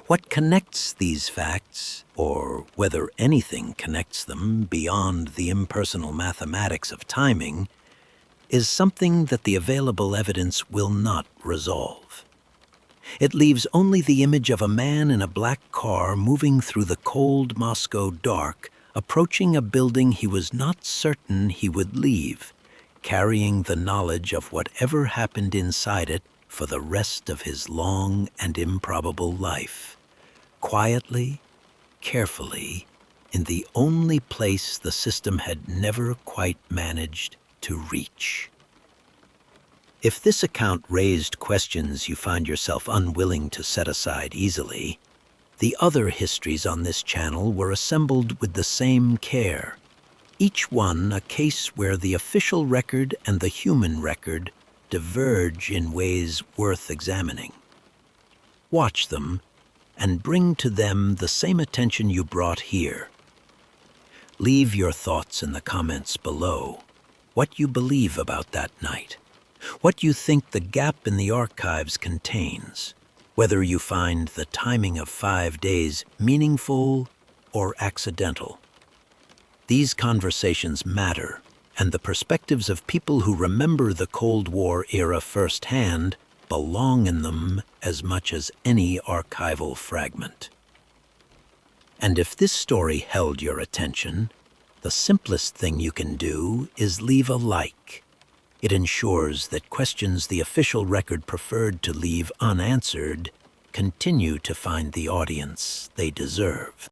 What connects these facts, or whether anything connects them beyond the impersonal mathematics of timing, is something that the available evidence will not resolve. It leaves only the image of a man in a black car moving through the cold Moscow dark, approaching a building he was not certain he would leave, carrying the knowledge of whatever happened inside it for the rest of his long and improbable life, quietly, carefully, in the only place the system had never quite managed to reach. If this account raised questions you find yourself unwilling to set aside easily, the other histories on this channel were assembled with the same care, each one a case where the official record and the human record diverge in ways worth examining. Watch them and bring to them the same attention you brought here. Leave your thoughts in the comments below. What you believe about that night. What you think the gap in the archives contains. Whether you find the timing of 5 days meaningful or accidental. These conversations matter, and the perspectives of people who remember the Cold War era firsthand belong in them as much as any archival fragment. And if this story held your attention, the simplest thing you can do is leave a like. It ensures that questions the official record preferred to leave unanswered continue to find the audience they deserve.